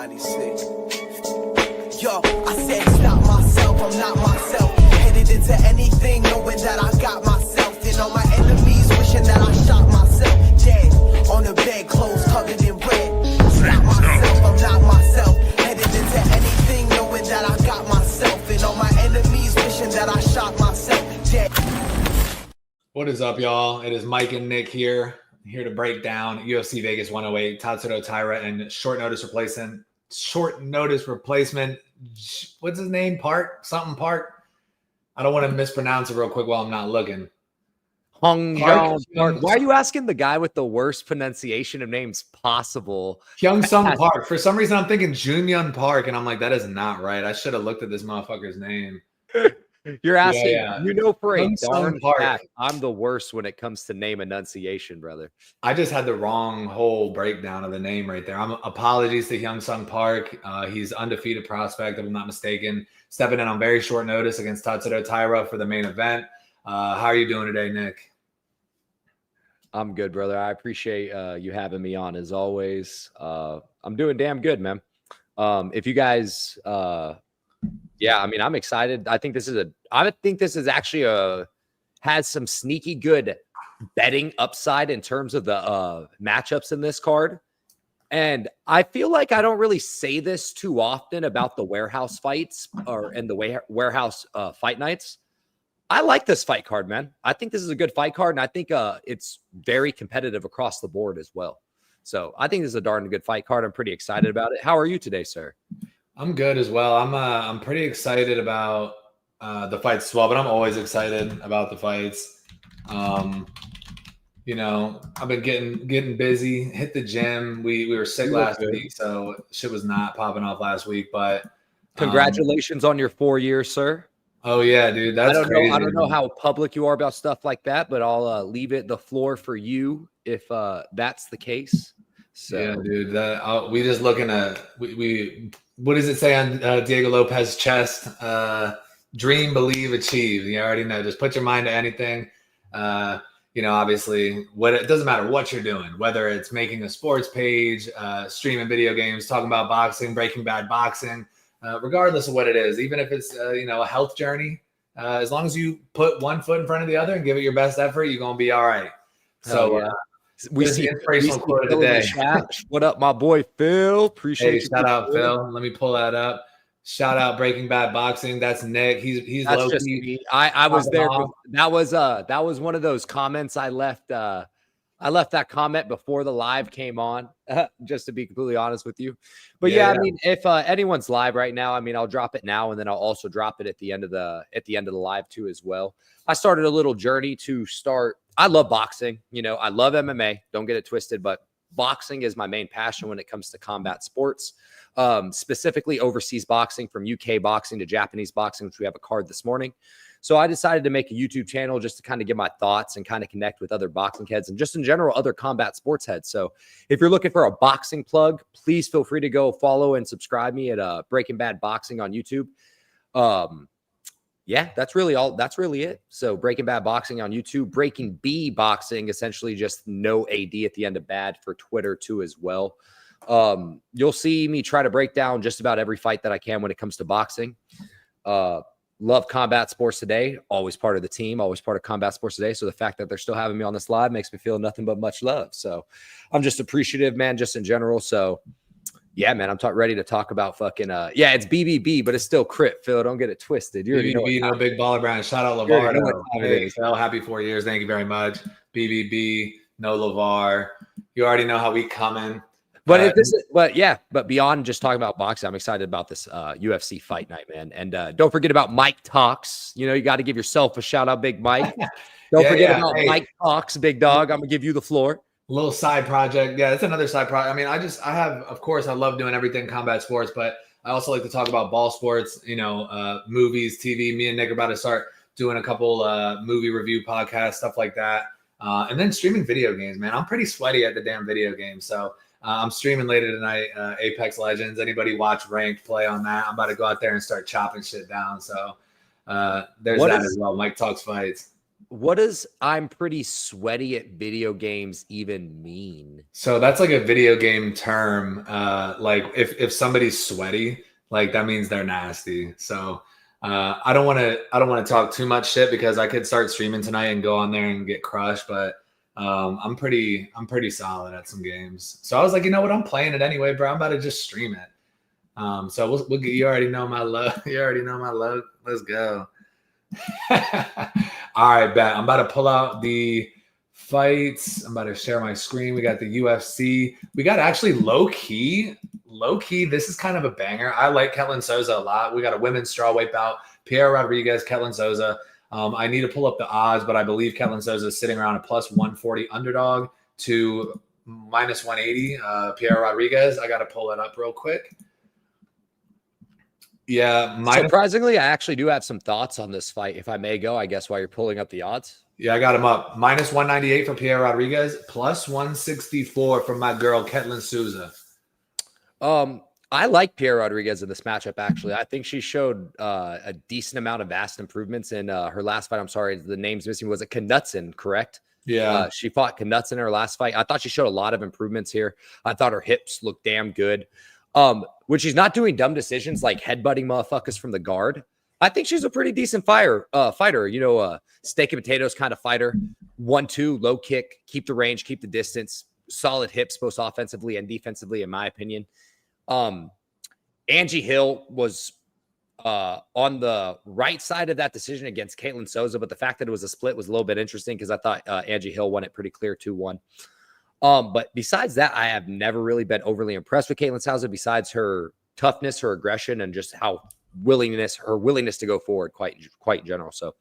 96. Yo, I said stop myself, I'm not myself. Headed into anything, knowing that I got myself. And all my enemies wishing that I shot myself. Dead, on the bed, clothes covered in red. Stop myself, I'm not myself. Headed into anything, knowing that I got myself. And all my enemies wishing that I shot myself. Dead. What is up, y'all? It is Mike and Nick here to break down UFC Vegas 108, Taira, and short notice replacement. What's his name? Park? I don't want to mispronounce it real quick while I'm not looking. Park. Why are you asking the guy with the worst pronunciation of names possible? Hyung-Sung Park. For some reason, I'm thinking Junyun Park, and I'm like, that is not right. I should have looked at this motherfucker's name. You're asking, you know, for a darn fact, I'm the worst when it comes to name enunciation, brother. I just had the wrong whole breakdown of the name right there. Apologies to Hyung-Sung Park. He's undefeated prospect, if I'm not mistaken. Stepping in on very short notice against Taira for the main event. How are you doing today, Nick? I'm good, brother. I appreciate you having me on as always. I'm doing damn good, man. If you guys... yeah, I mean, I'm excited. I think this is actually has some sneaky good betting upside in terms of the matchups in this card. And I feel like I don't really say this too often about the warehouse fights and the warehouse fight nights. I like this fight card, man. I think this is a good fight card, and I think it's very competitive across the board as well. So I think this is a darn good fight card. I'm pretty excited about it. How are you today, sir? I'm good as well. I'm pretty excited about the fights as well, but I'm always excited about the fights. You know, I've been getting busy, hit the gym. We were sick last week, so shit was not popping off last week. But congratulations on your 4 years, sir. Oh yeah, dude. That's crazy. I don't know how public you are about stuff like that, but I'll leave the floor for you if that's the case. So yeah, dude. We just looking at we what does it say on Diego Lopez's chest? Dream, believe, achieve. You already know. Just put your mind to anything. You know, obviously, it doesn't matter what you're doing, whether it's making a sports page, streaming video games, talking about boxing, Breaking Bad boxing, regardless of what it is, even if it's you know, a health journey, as long as you put one foot in front of the other and give it your best effort, you're gonna be all right. So. We see inspirational quote of the day. What up, my boy Phil? Appreciate you. Shout out Phil. Let me pull that up. Shout out Breaking Bad Boxing. That's Nick. He's that's just me. I was there. That was one of those comments I left. I left that comment before the live came on, just to be completely honest with you. But yeah, I mean, if anyone's live right now, I mean, I'll drop it now, and then I'll also drop it at the end of the live too as well. I started a little journey to start. I love boxing. You know, I love MMA. Don't get it twisted, but boxing is my main passion when it comes to combat sports, specifically overseas boxing, from UK boxing to Japanese boxing, which we have a card this morning. So I decided to make a YouTube channel just to kind of give my thoughts and kind of connect with other boxing heads and just in general, other combat sports heads. So if you're looking for a boxing plug, please feel free to go follow and subscribe me at Breaking Bad Boxing on YouTube. Yeah, that's really it. So Breaking Bad Boxing on YouTube, Breaking B Boxing, essentially just no AD at the end of bad for Twitter too as well. You'll see me try to break down just about every fight that I can when it comes to boxing. Love Combat Sports Today, always part of the team, always part of Combat Sports Today. So the fact that they're still having me on this live makes me feel nothing but much love. So I'm just appreciative, man, just in general. So yeah, man, I'm ready to talk about fucking it's BBB, but it's still Crip, Phil. Don't get it twisted. You already know Big Baller Brand. Shout out LeVar. Hey, Phil, happy 4 years. Thank you very much. BBB, no LeVar. You already know how we coming. But but beyond just talking about boxing, I'm excited about this UFC fight night, man. And don't forget about Mike Talks. You know, you got to give yourself a shout out, Big Mike. Don't forget about Mike Talks, big dog. I'm gonna give you the floor. A little side project. Yeah, it's another side project. I mean, of course, I love doing everything combat sports, but I also like to talk about ball sports, you know, movies, TV. Me and Nick are about to start doing a couple movie review podcasts, stuff like that. And then streaming video games, man. I'm pretty sweaty at the damn video game. So I'm streaming later tonight, Apex Legends. Anybody watch Ranked play on that? I'm about to go out there and start chopping shit down. So there's that as well. Mike Talks Fights. what does "I'm pretty sweaty at video games" even mean? So that's like a video game term. Like if somebody's sweaty, like that means they're nasty. So I don't want to talk too much shit because I could start streaming tonight and go on there and get crushed. But I'm pretty solid at some games. So I was like, you know what? I'm playing it anyway, bro. I'm about to just stream it. So we'll get, you already know my love. You already know my love. Let's go. All right, bet. I'm about to pull out the fights. I'm about to share my screen. We got the UFC. We got actually low key. This is kind of a banger. I like Ketlin Souza a lot. We got a women's strawweight bout. Pierre Rodriguez, Ketlin Souza. I need to pull up the odds, but I believe Ketlin Souza is sitting around a plus 140 underdog to minus 180. Pierre Rodriguez. I got to pull it up real quick. Yeah. Surprisingly, I actually do have some thoughts on this fight, if I may go, I guess, while you're pulling up the odds. Yeah, I got him up. Minus 198 for Pierre Rodriguez, plus 164 from my girl, Ketlin Souza. I like Pierre Rodriguez in this matchup, actually. I think she showed a decent amount of vast improvements in her last fight. I'm sorry, the name's missing. Was it Knutson, correct? Yeah. She fought Knutson in her last fight. I thought she showed a lot of improvements here. I thought her hips looked damn good. When she's not doing dumb decisions like headbutting motherfuckers from the guard, I think she's a pretty decent fighter. You know, steak and potatoes kind of fighter. 1-2, low kick, keep the range, keep the distance, solid hips, both offensively and defensively, in my opinion. Angie Hill was on the right side of that decision against Caitlin Souza, but the fact that it was a split was a little bit interesting because I thought Angie Hill won it pretty clear 2-1. But besides that, I have never really been overly impressed with Caitlin Souza besides her toughness, her aggression, and just her willingness to go forward quite in general. So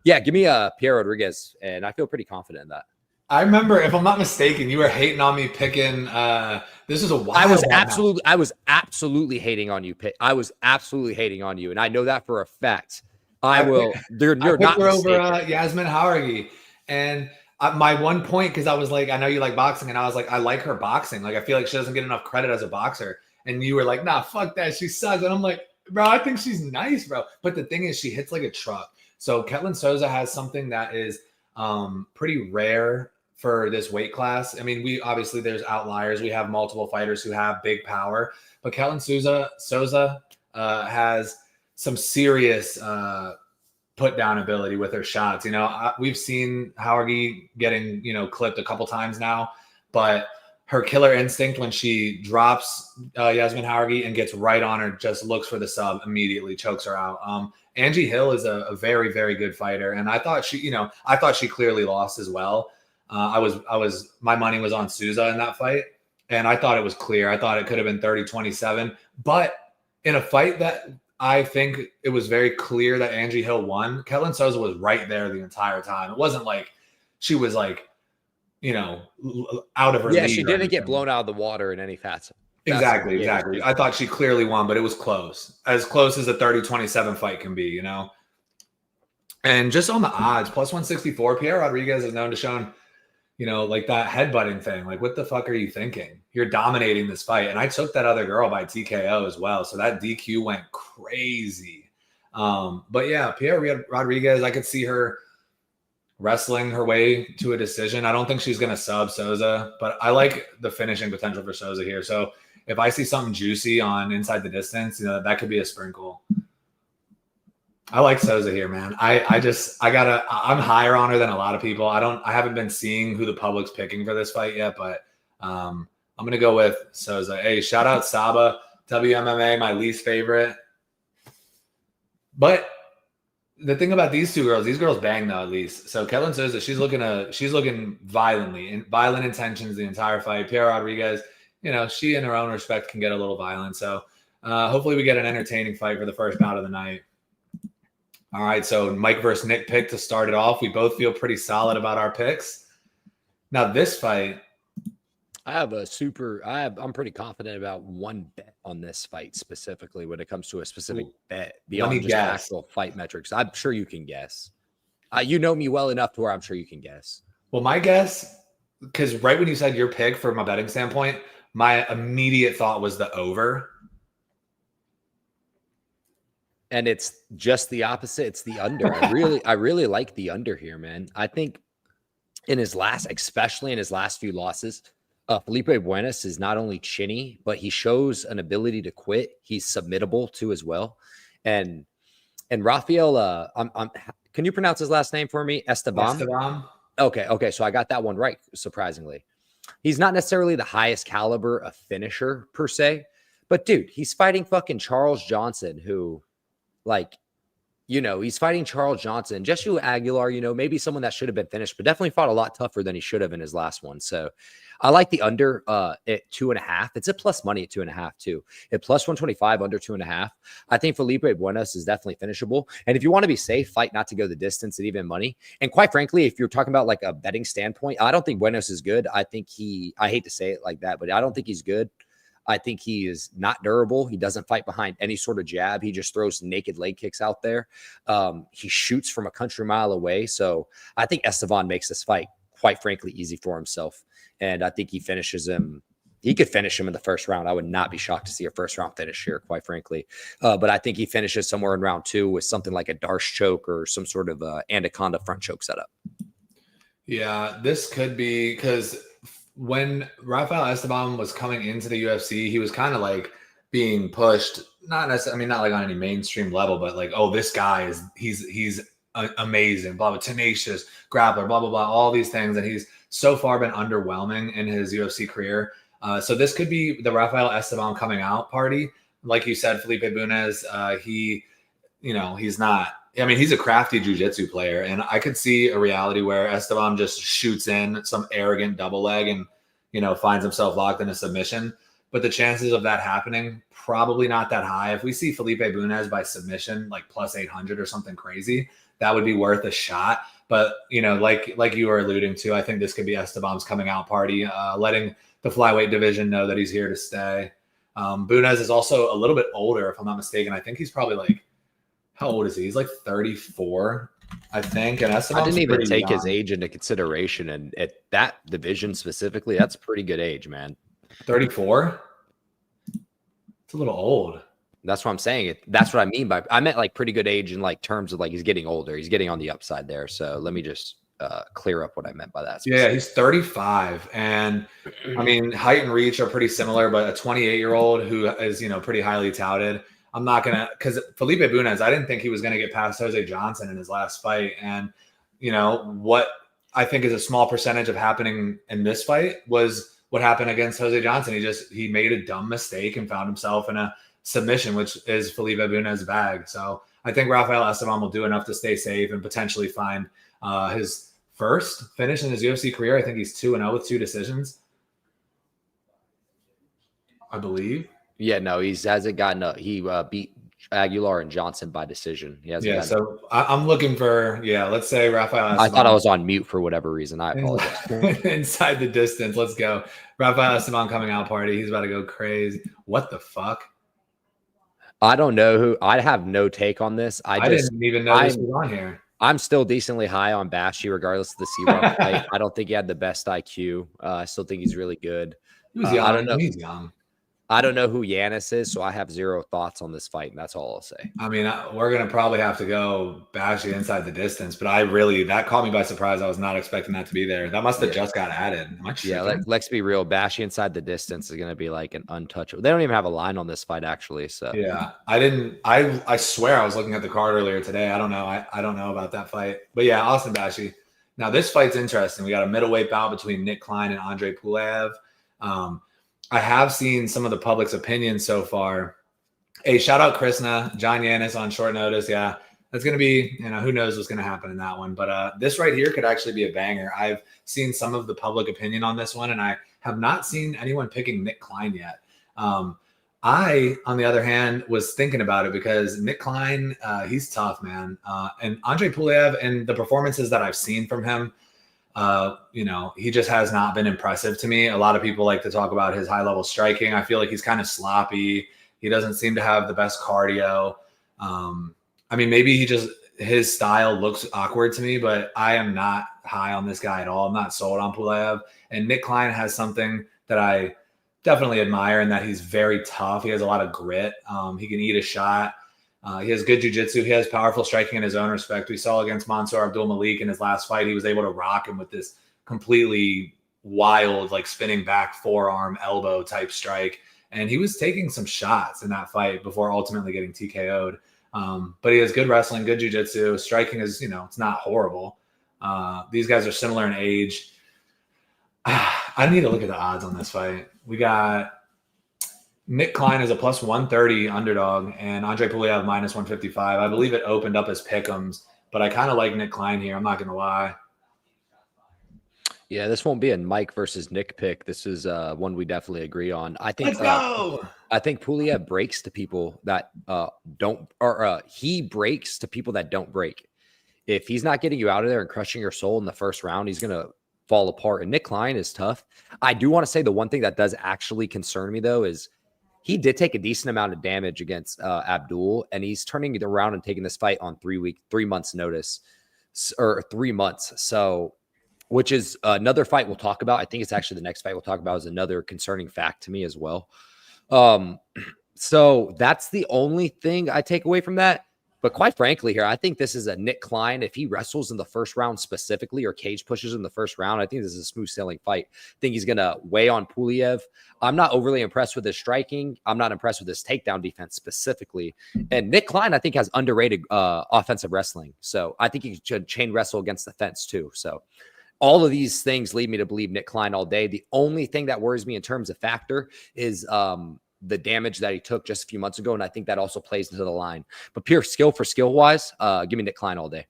yeah, give me Pierre Rodriguez, and I feel pretty confident in that. I remember, if I'm not mistaken, you were hating on me picking. This is a while. I was absolutely hating on you. I was absolutely hating on you, and I know that for a fact. You're not over Yasmin Haurgi, and my one point, because I was like, I know you like boxing, and I was like, I like her boxing. Like, I feel like she doesn't get enough credit as a boxer. And you were like, nah, fuck that, she sucks. And I'm like, bro, I think she's nice, bro. But the thing is, she hits like a truck. So Ketlin Souza has something that is pretty rare for this weight class. I mean, there's outliers. We have multiple fighters who have big power, but Ketlin Souza has some serious put down ability with her shots. You know, we've seen Haurgi getting, clipped a couple times now, but her killer instinct when she drops Yasmin Haurgi and gets right on her, just looks for the sub, immediately chokes her out. Angie Hill is a very, very good fighter. And I thought she clearly lost as well. My money was on Souza in that fight, and I thought it was clear. I thought it could have been 30-27, but in a fight that I think it was very clear that Angie Hill won, Ketlin Souza was right there the entire time. It wasn't like she was like, out of her league. Yeah, she didn't get blown out of the water in any facet. Exactly. I thought she clearly won, but it was close. As close as a 30-27 fight can be, And just on the odds, plus 164, Pierre Rodriguez is known to show, like that headbutting thing. Like, what the fuck are you thinking? You're dominating this fight. And I took that other girl by TKO as well. So that DQ went crazy. But yeah, Pierre Rodriguez, I could see her wrestling her way to a decision. I don't think she's going to sub Souza, but I like the finishing potential for Souza here. So if I see something juicy on inside the distance, that could be a sprinkle. I like Souza here, man. I'm higher on her than a lot of people. I haven't been seeing who the public's picking for this fight yet, but I'm going to go with Souza. Hey, shout out Saba, WMMA, my least favorite. But the thing about these girls bang though, at least. So Ketlin Souza, she's looking violent intentions the entire fight. Pierre Rodriguez, she in her own respect can get a little violent. So hopefully we get an entertaining fight for the first bout of the night. All right, so Mike versus Nick pick to start it off. We both feel pretty solid about our picks. Now this fight, I'm pretty confident about one bet on this fight specifically when it comes to a specific bet beyond just actual fight metrics. I'm sure you can guess. You know me well enough to where I'm sure you can guess. Well, my guess, because right when you said your pick from a betting standpoint, my immediate thought was the over. and it's just the opposite. It's the under. I really like the under here, man. I think especially in his last few losses, Felipe Buenas is not only chinny, but he shows an ability to quit. He's submittable too as well. And Rafael, can you pronounce his last name for me? Esteban. Okay. So I got that one right, surprisingly. He's not necessarily the highest caliber of finisher per se, but dude, he's fighting fucking Charles Johnson, who, like, he's fighting Charles Johnson. Joshua Aguilar, maybe someone that should have been finished, but definitely fought a lot tougher than he should have in his last one. So I like the under at 2.5. It's a plus money at 2.5 too. At plus 125, under 2.5. I think Felipe Buenas is definitely finishable. And if you want to be safe, fight not to go the distance at even money. And quite frankly, if you're talking about like a betting standpoint, I don't think Buenas is good. I hate to say it like that, but I don't think he's good. I think he is not durable. He doesn't fight behind any sort of jab. He just throws naked leg kicks out there. He shoots from a country mile away. So I think Esteban makes this fight, quite frankly, easy for himself. And I think he finishes him. He could finish him in the first round. I would not be shocked to see a first round finish here, quite frankly. But I think he finishes somewhere in round 2 with something like a Darce choke or some sort of anaconda front choke setup. Yeah, this could be because when Rafael Esteban was coming into the UFC, he was kind of like being pushed, not necessarily, I mean, not like on any mainstream level, but like, oh, this guy he's amazing, blah, blah, tenacious grappler, blah, blah, blah, all these things. And he's so far been underwhelming in his UFC career. So this could be the Rafael Esteban coming out party. Like you said, Felipe Buenas, he's not, I mean, he's a crafty jiu-jitsu player, and I could see a reality where Esteban just shoots in some arrogant double leg and, finds himself locked in a submission. But the chances of that happening, probably not that high. If we see Felipe Buenas by submission, like plus 800 or something crazy, that would be worth a shot. But, like you were alluding to, I think this could be Esteban's coming out party, letting the flyweight division know that he's here to stay. Buenas is also a little bit older, if I'm not mistaken. I think he's probably like, how old is he? He's like 34, I think. And Esteban's I didn't even take young. his age into consideration. And at that division specifically, that's a pretty good age, man. 34? It's a little old. That's what I'm saying. That's what I mean by, I meant like pretty good age in like terms of like he's getting older. He's getting on the upside there. So let me just clear up what I meant by that. Yeah, he's 35. And I mean, height and reach are pretty similar, but a 28-year-old who is, pretty highly touted. I'm not going to, because Felipe Buenas, I didn't think he was going to get past Jose Johnson in his last fight. And, what I think is a small percentage of happening in this fight was what happened against Jose Johnson. He made a dumb mistake and found himself in a submission, which is Felipe Buenas' bag. So I think Rafael Esteban will do enough to stay safe and potentially find his first finish in his UFC career. I think he's 2-0 with 2 decisions, I believe. Yeah, no, he hasn't gotten he beat Aguilar and Johnson by decision. So I'm looking for, let's say Rafael Esteban. I thought I was on mute for whatever reason. I apologize. Inside the distance. Let's go. Rafael Esteban coming out party. He's about to go crazy. What the fuck? I don't know who. I have no take on this. I didn't even know this was on here. I'm still decently high on Bashy, regardless of the C1 fight. I don't think he had the best IQ. I still think he's really good. He was young. I don't know. He's young. I don't know who Yanis is, so I have zero thoughts on this fight, and that's all I'll say. I mean, we're going to probably have to go Bashy inside the distance, but that caught me by surprise. I was not expecting that to be there. That must have just got added. Let's be real. Bashy inside the distance is going to be like an untouchable. They don't even have a line on this fight, actually. So yeah, I swear I was looking at the card earlier today. I don't know. I don't know about that fight, but yeah, Austin Bashy. Now this fight's interesting. We got a middleweight bout between Nick Klein and Andre Pulev. I have seen some of the public's opinions so far. Hey, shout out Krishna, John Yanis on short notice. Yeah, that's going to be, who knows what's going to happen in that one. But this right here could actually be a banger. I've seen some of the public opinion on this one, and I have not seen anyone picking Nick Klein yet. I, on the other hand, was thinking about it because Nick Klein, he's tough, man. And Andre Pulev and the performances that I've seen from him, he just has not been impressive to me. A lot of people like to talk about his high level striking. I feel like he's kind of sloppy. He doesn't seem to have the best cardio. Maybe his style looks awkward to me, but I am not high on this guy at all. I'm not sold on Pulev. And Nick Klein has something that I definitely admire in that he's very tough. He has a lot of grit. He can eat a shot. He has good jiu-jitsu. He has powerful striking in his own respect. We saw against Mansour Abdul Malik in his last fight, he was able to rock him with this completely wild, like spinning back forearm elbow type strike. And he was taking some shots in that fight before ultimately getting TKO'd. But he has good wrestling, good jiu-jitsu. Striking is, it's not horrible. These guys are similar in age. I need to look at the odds on this fight. We got Nick Klein is a plus 130 underdog and Andre Puliev minus 155. I believe it opened up as pick'ems, but I kind of like Nick Klein here. I'm not going to lie. Yeah, this won't be a Mike versus Nick pick. This is one we definitely agree on. I think. Let's go. I think Puliev breaks to people that don't, or he breaks to people that don't break. If he's not getting you out of there and crushing your soul in the first round, he's going to fall apart. And Nick Klein is tough. I do want to say the one thing that does actually concern me, though, is he did take a decent amount of damage against Abdul, and he's turning it around and taking this fight on 3 months notice, or 3 months. So, which is another fight we'll talk about. I think it's actually the next fight we'll talk about is another concerning fact to me as well. So that's the only thing I take away from that. But quite frankly here, I think this is a Nick Klein. If he wrestles in the first round specifically or cage pushes in the first round, I think this is a smooth sailing fight. I think he's going to weigh on Puliev. I'm not overly impressed with his striking. I'm not impressed with his takedown defense specifically. And Nick Klein, I think, has underrated offensive wrestling. So I think he should chain wrestle against the fence too. So all of these things lead me to believe Nick Klein all day. The only thing that worries me in terms of factor is the damage that he took just a few months ago. And I think that also plays into the line. But pure skill for skill wise, give me Nick Klein all day.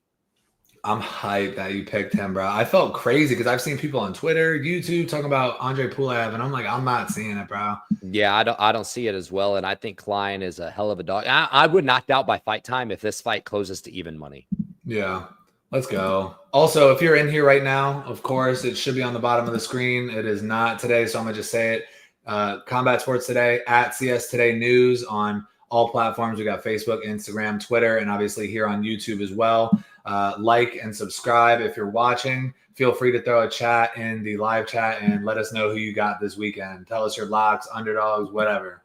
I'm hyped that you picked him, bro. I felt crazy because I've seen people on Twitter, YouTube talking about Andre Puliev, and I'm like, I'm not seeing it, bro. Yeah, I don't see it as well. And I think Klein is a hell of a dog. I would not doubt by fight time if this fight closes to even money. Yeah. Let's go. Also, if you're in here right now, of course, it should be on the bottom of the screen. It is not today, so I'm going to just say it. Combat Sports Today, at CS Today News on all platforms. We got Facebook, Instagram, Twitter, and obviously here on YouTube as well. Like and subscribe if you're watching. Feel free to throw a chat in the live chat and let us know who you got this weekend. Tell us your locks, underdogs, whatever.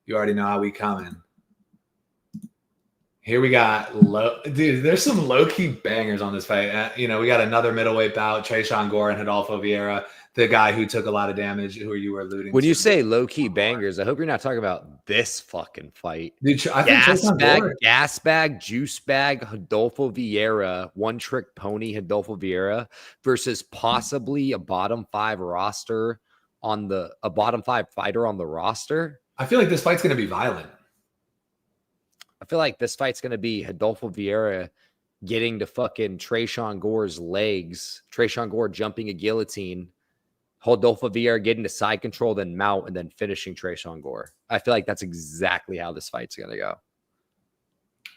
You already know how we coming. Here we got dude. There's some low key bangers on this fight. We got another middleweight bout: Tresean Gore and Rodolfo Vieira, the guy who took a lot of damage, who you were alluding to. When you say low key bangers, I hope you're not talking about this fucking fight. Dude, I think gas bag, juice bag, Rodolfo Vieira, one trick pony, Rodolfo Vieira versus possibly a bottom five fighter on the roster. I feel like this fight's gonna be violent. I feel like this fight's going to be Rodolfo Vieira getting to fucking Tresean Gore's legs, Tresean Gore jumping a guillotine, Rodolfo Vieira getting to side control, then mount, and then finishing Tresean Gore. I feel like that's exactly how this fight's going to go.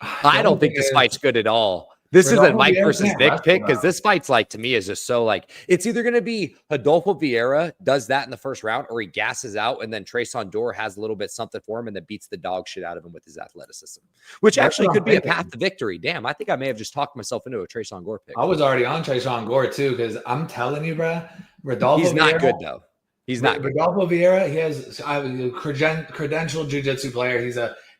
I don't think this fight's good at all. This isn't Mike versus Nick pick because this fight's to me is just so it's either going to be Rodolfo Vieira does that in the first round or he gasses out and then Tresean Gore has a little bit something for him and then beats the dog shit out of him with his athleticism, which actually could be a path to victory. Damn, I think I may have just talked myself into a Tresean Gore pick. I was already on Tresean Gore too because I'm telling you, bro, Rodolfo he's not Vieira, good though. He's not good. Rodolfo Vieira, he has a credentialed jiu-jitsu player.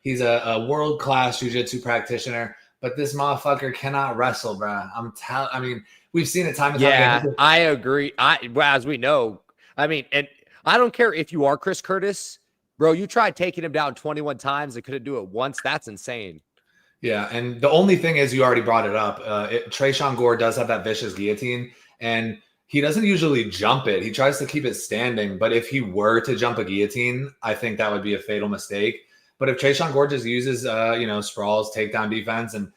He's a world-class jiu-jitsu practitioner. But this motherfucker cannot wrestle, bro. I mean, we've seen it time and time again. Yeah, I agree. As we know, and I don't care if you are Chris Curtis, bro. You tried taking him down 21 times and couldn't do it once. That's insane. Yeah, and the only thing is, you already brought it up. Tresean Gore does have that vicious guillotine, and he doesn't usually jump it. He tries to keep it standing. But if he were to jump a guillotine, I think that would be a fatal mistake. But if Tresean Gore just uses, sprawls, takedown defense, and,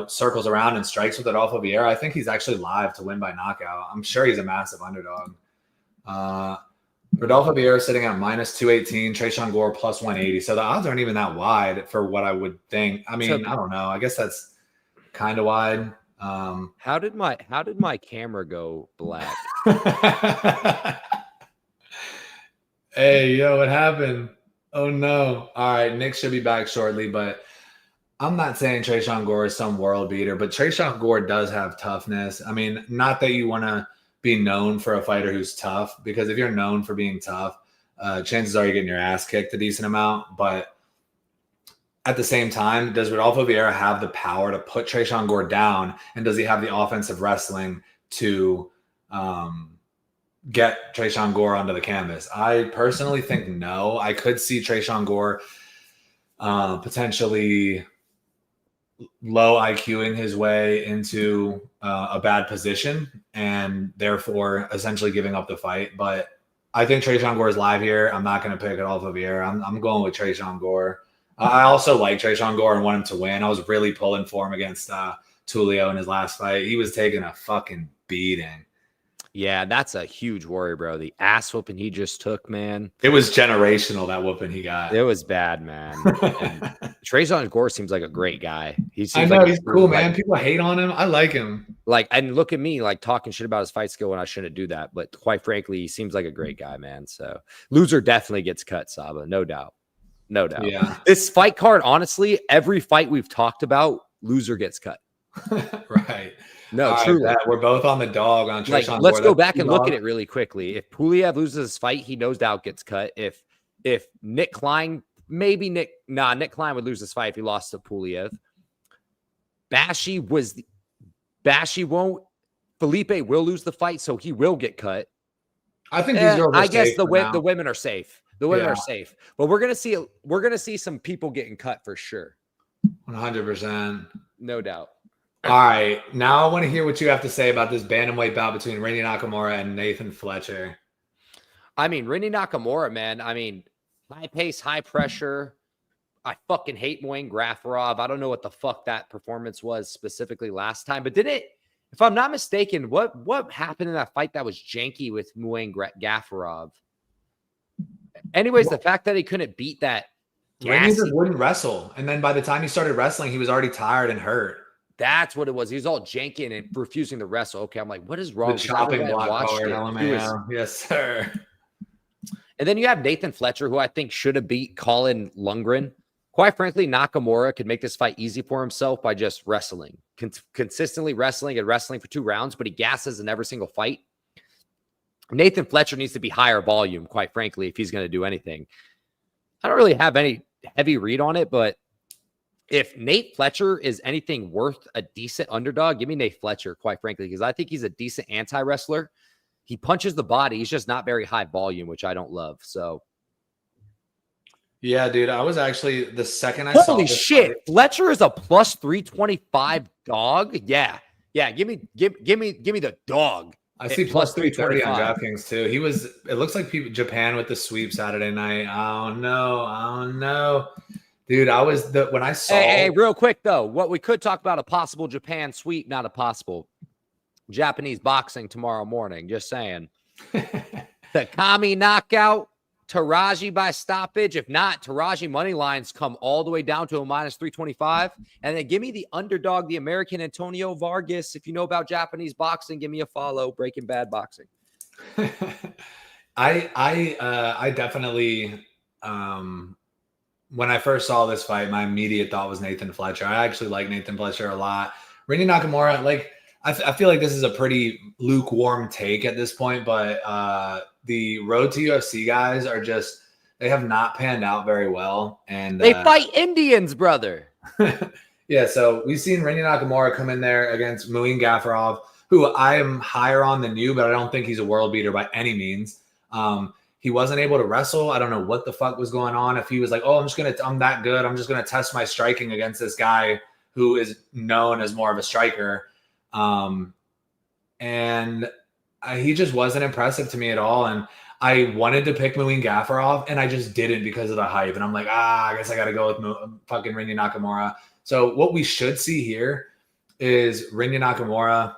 circles around and strikes with Rodolfo Vieira, I think he's actually live to win by knockout. I'm sure he's a massive underdog. Rodolfo Vieira sitting at minus 218, Tresean Gore plus 180. So the odds aren't even that wide for what I would think. I mean, I don't know. I guess that's kind of wide. How did my camera go black? Hey, yo, what happened? Oh, no. All right. Nick should be back shortly, but I'm not saying Tresean Gore is some world beater, but Tresean Gore does have toughness. I mean, not that you want to be known for a fighter who's tough, because if you're known for being tough, chances are you're getting your ass kicked a decent amount. But at the same time, does Rodolfo Vieira have the power to put Tresean Gore down? And does he have the offensive wrestling to get Tresean Gore onto the canvas? I personally think no. I could see Tresean Gore potentially low IQing his way into a bad position and therefore essentially giving up the fight. But I think Tresean Gore is live here. I'm not going to pick it off of Vieira. I'm going with Tresean Gore. I also like Tresean Gore and want him to win. I was really pulling for him against Tulio in his last fight. He was taking a fucking beating. Yeah, that's a huge worry, bro. The ass whooping he just took, man. It was generational, that whooping he got. It was bad, man. Tresean Gore seems like a great guy. I know, he's cool, man. People hate on him. I like him. Like, and look at me, like talking shit about his fight skill when I shouldn't do that. But quite frankly, he seems like a great guy, man. So loser definitely gets cut, Saba. No doubt. No doubt. Yeah. This fight card, honestly, every fight we've talked about, loser gets cut. Right. No, truly. We're both on the dog on Tresean Gore. Let's go back and look at it really quickly. If Pulev loses his fight, he knows doubt gets cut. If Nick Klein, Nick Klein would lose his fight if he lost to Pulev. Felipe will lose the fight, so he will get cut. I think these girls are I guess safe the now. women are safe. The women are safe. But we're gonna see some people getting cut for sure. 100%. No doubt. All right, now I want to hear what you have to say about this bantamweight bout between Randy Nakamura and Nathan Fletcher. I mean, Randy Nakamura, man. I mean, high pace, high pressure. I fucking hate Muang Gafarov. I don't know what the fuck that performance was specifically last time, but did it? If I'm not mistaken, what happened in that fight that was janky with Muang Gafarov? Anyways, the fact that he couldn't beat that. Randy just wouldn't wrestle, and then by the time he started wrestling, he was already tired and hurt. That's what it was. He was all janking and refusing to wrestle. Okay, I'm like, what is wrong? The chopping block power, LMAO. Yes, sir. And then you have Nathan Fletcher, who I think should have beat Colin Lundgren. Quite frankly, Nakamura could make this fight easy for himself by just wrestling. Consistently wrestling and wrestling for 2 rounds, but he gasses in every single fight. Nathan Fletcher needs to be higher volume, quite frankly, if he's going to do anything. I don't really have any heavy read on it, but if Nate Fletcher is anything worth a decent underdog, give me Nate Fletcher, quite frankly, because I think he's a decent anti-wrestler. He punches the body. He's just not very high volume, which I don't love. So, yeah, dude, I was actually the second I saw. Holy shit, fight, Fletcher is a plus 325 dog. Yeah, give me the dog. I see plus 330 on DraftKings too. He was. It looks like Japan with the sweep Saturday night. Oh no. Dude, when I saw. Hey, real quick though, what we could talk about a possible Japan sweep, not a possible Japanese boxing tomorrow morning. Just saying. Takami knockout, Taraji by stoppage. If not, Taraji money lines come all the way down to a minus 325. And then give me the underdog, the American Antonio Vargas. If you know about Japanese boxing, give me a follow. Breaking Bad Boxing. I definitely. When I first saw this fight, my immediate thought was Nathan Fletcher. I actually like Nathan Fletcher a lot. Randy Nakamura, I feel like this is a pretty lukewarm take at this point, but the road to UFC guys they have not panned out very well. And they fight Indians, brother. Yeah, so we've seen Randy Nakamura come in there against Muang Gafarov, who I am higher on than you, but I don't think he's a world beater by any means. He wasn't able to wrestle. I don't know what the fuck was going on. If he was like, oh, I'm that good. I'm just going to test my striking against this guy who is known as more of a striker. He just wasn't impressive to me at all. And I wanted to pick Muang Gafarov and I just didn't because of the hype. And I'm like, I guess I got to go with fucking Randy Nakamura. So what we should see here is Randy Nakamura,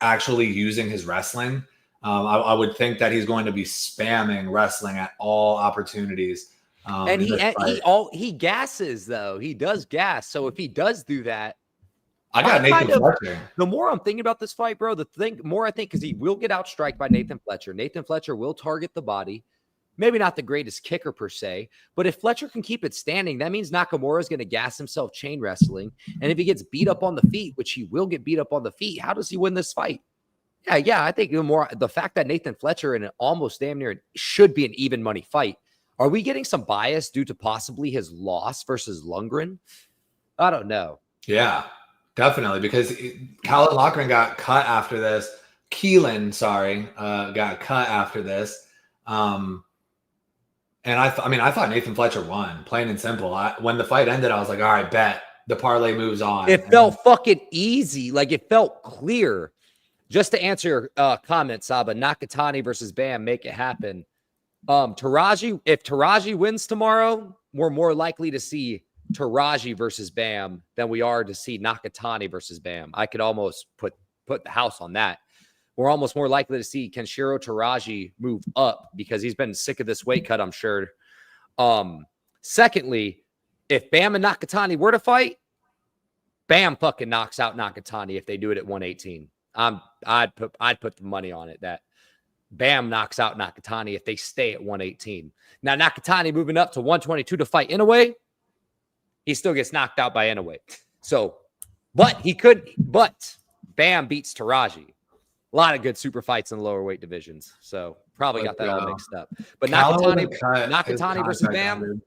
actually using his wrestling. I would think that he's going to be spamming wrestling at all opportunities. And he gasses though. He does gas. So if he does do that, I got Nathan Fletcher. The more I'm thinking about this fight, bro, more I think because he will get outstriked by Nathan Fletcher. Nathan Fletcher will target the body. Maybe not the greatest kicker per se, but if Fletcher can keep it standing, that means Nakamura is going to gas himself chain wrestling. And if he gets beat up on the feet, which he will get beat up on the feet, how does he win this fight? Yeah, I think the fact that Nathan Fletcher in an almost damn near should be an even money fight Are we getting some bias due to possibly his loss versus Lundgren? I don't know. Yeah, definitely, because Callan Lochran got cut after this. Keelan, got cut after this. And I thought Nathan Fletcher won, plain and simple. When the fight ended, I was like, all right, bet. The parlay moves on. It felt fucking easy. Like, it felt clear. Just to answer your comment, Saba, Nakatani versus Bam, make it happen. If Taraji wins tomorrow, we're more likely to see Taraji versus Bam than we are to see Nakatani versus Bam. I could almost put the house on that. We're almost more likely to see Kenshiro Taraji move up because he's been sick of this weight cut, I'm sure. Secondly, if Bam and Nakatani were to fight, Bam fucking knocks out Nakatani if they do it at 118. I'd put the money on it that Bam knocks out Nakatani if they stay at 118. Now, Nakatani moving up to 122 to fight Inoue, he still gets knocked out by Inoue. So, but Bam beats Taraji. A lot of good super fights in the lower weight divisions. So probably got that all mixed up. But Nakatani versus Bam,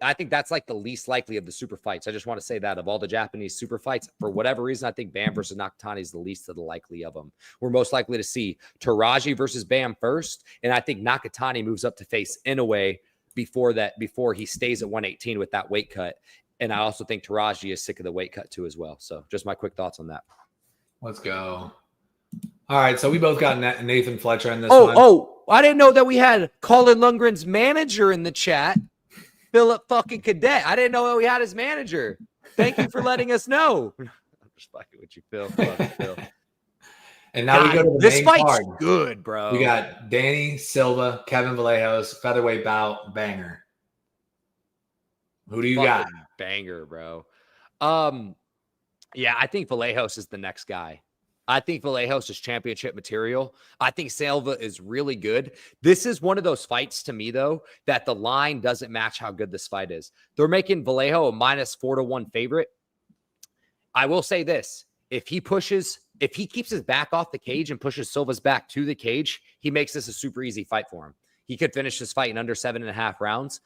I think that's like the least likely of the super fights. I just want to say that of all the Japanese super fights, for whatever reason, I think Bam versus Nakatani is the least of the likely of them. We're most likely to see Taraji versus Bam first. And I think Nakatani moves up to face Inoue before he stays at 118 with that weight cut. And I also think Taraji is sick of the weight cut too as well. So just my quick thoughts on that. Let's go. All right, so we both got Nathan Fletcher in this one. Oh, I didn't know that we had Colin Lundgren's manager in the chat, Philip fucking Cadet. I didn't know that we had his manager. Thank you for letting us know. I'm just fucking with you, Phil. Phil. And now we go to the main fight's card. Good, bro. We got Danny Silva, Kevin Vallejos, featherweight bout, banger. Who do you got? Banger, bro. Yeah, I think Vallejos is the next guy. I think Vallejos is championship material. I think Silva is really good. This is one of those fights to me, though, that the line doesn't match how good this fight is. They're making Vallejo a -4-1 favorite. I will say this. If he keeps his back off the cage and pushes Silva's back to the cage, he makes this a super easy fight for him. He could finish this fight in under 7.5 rounds.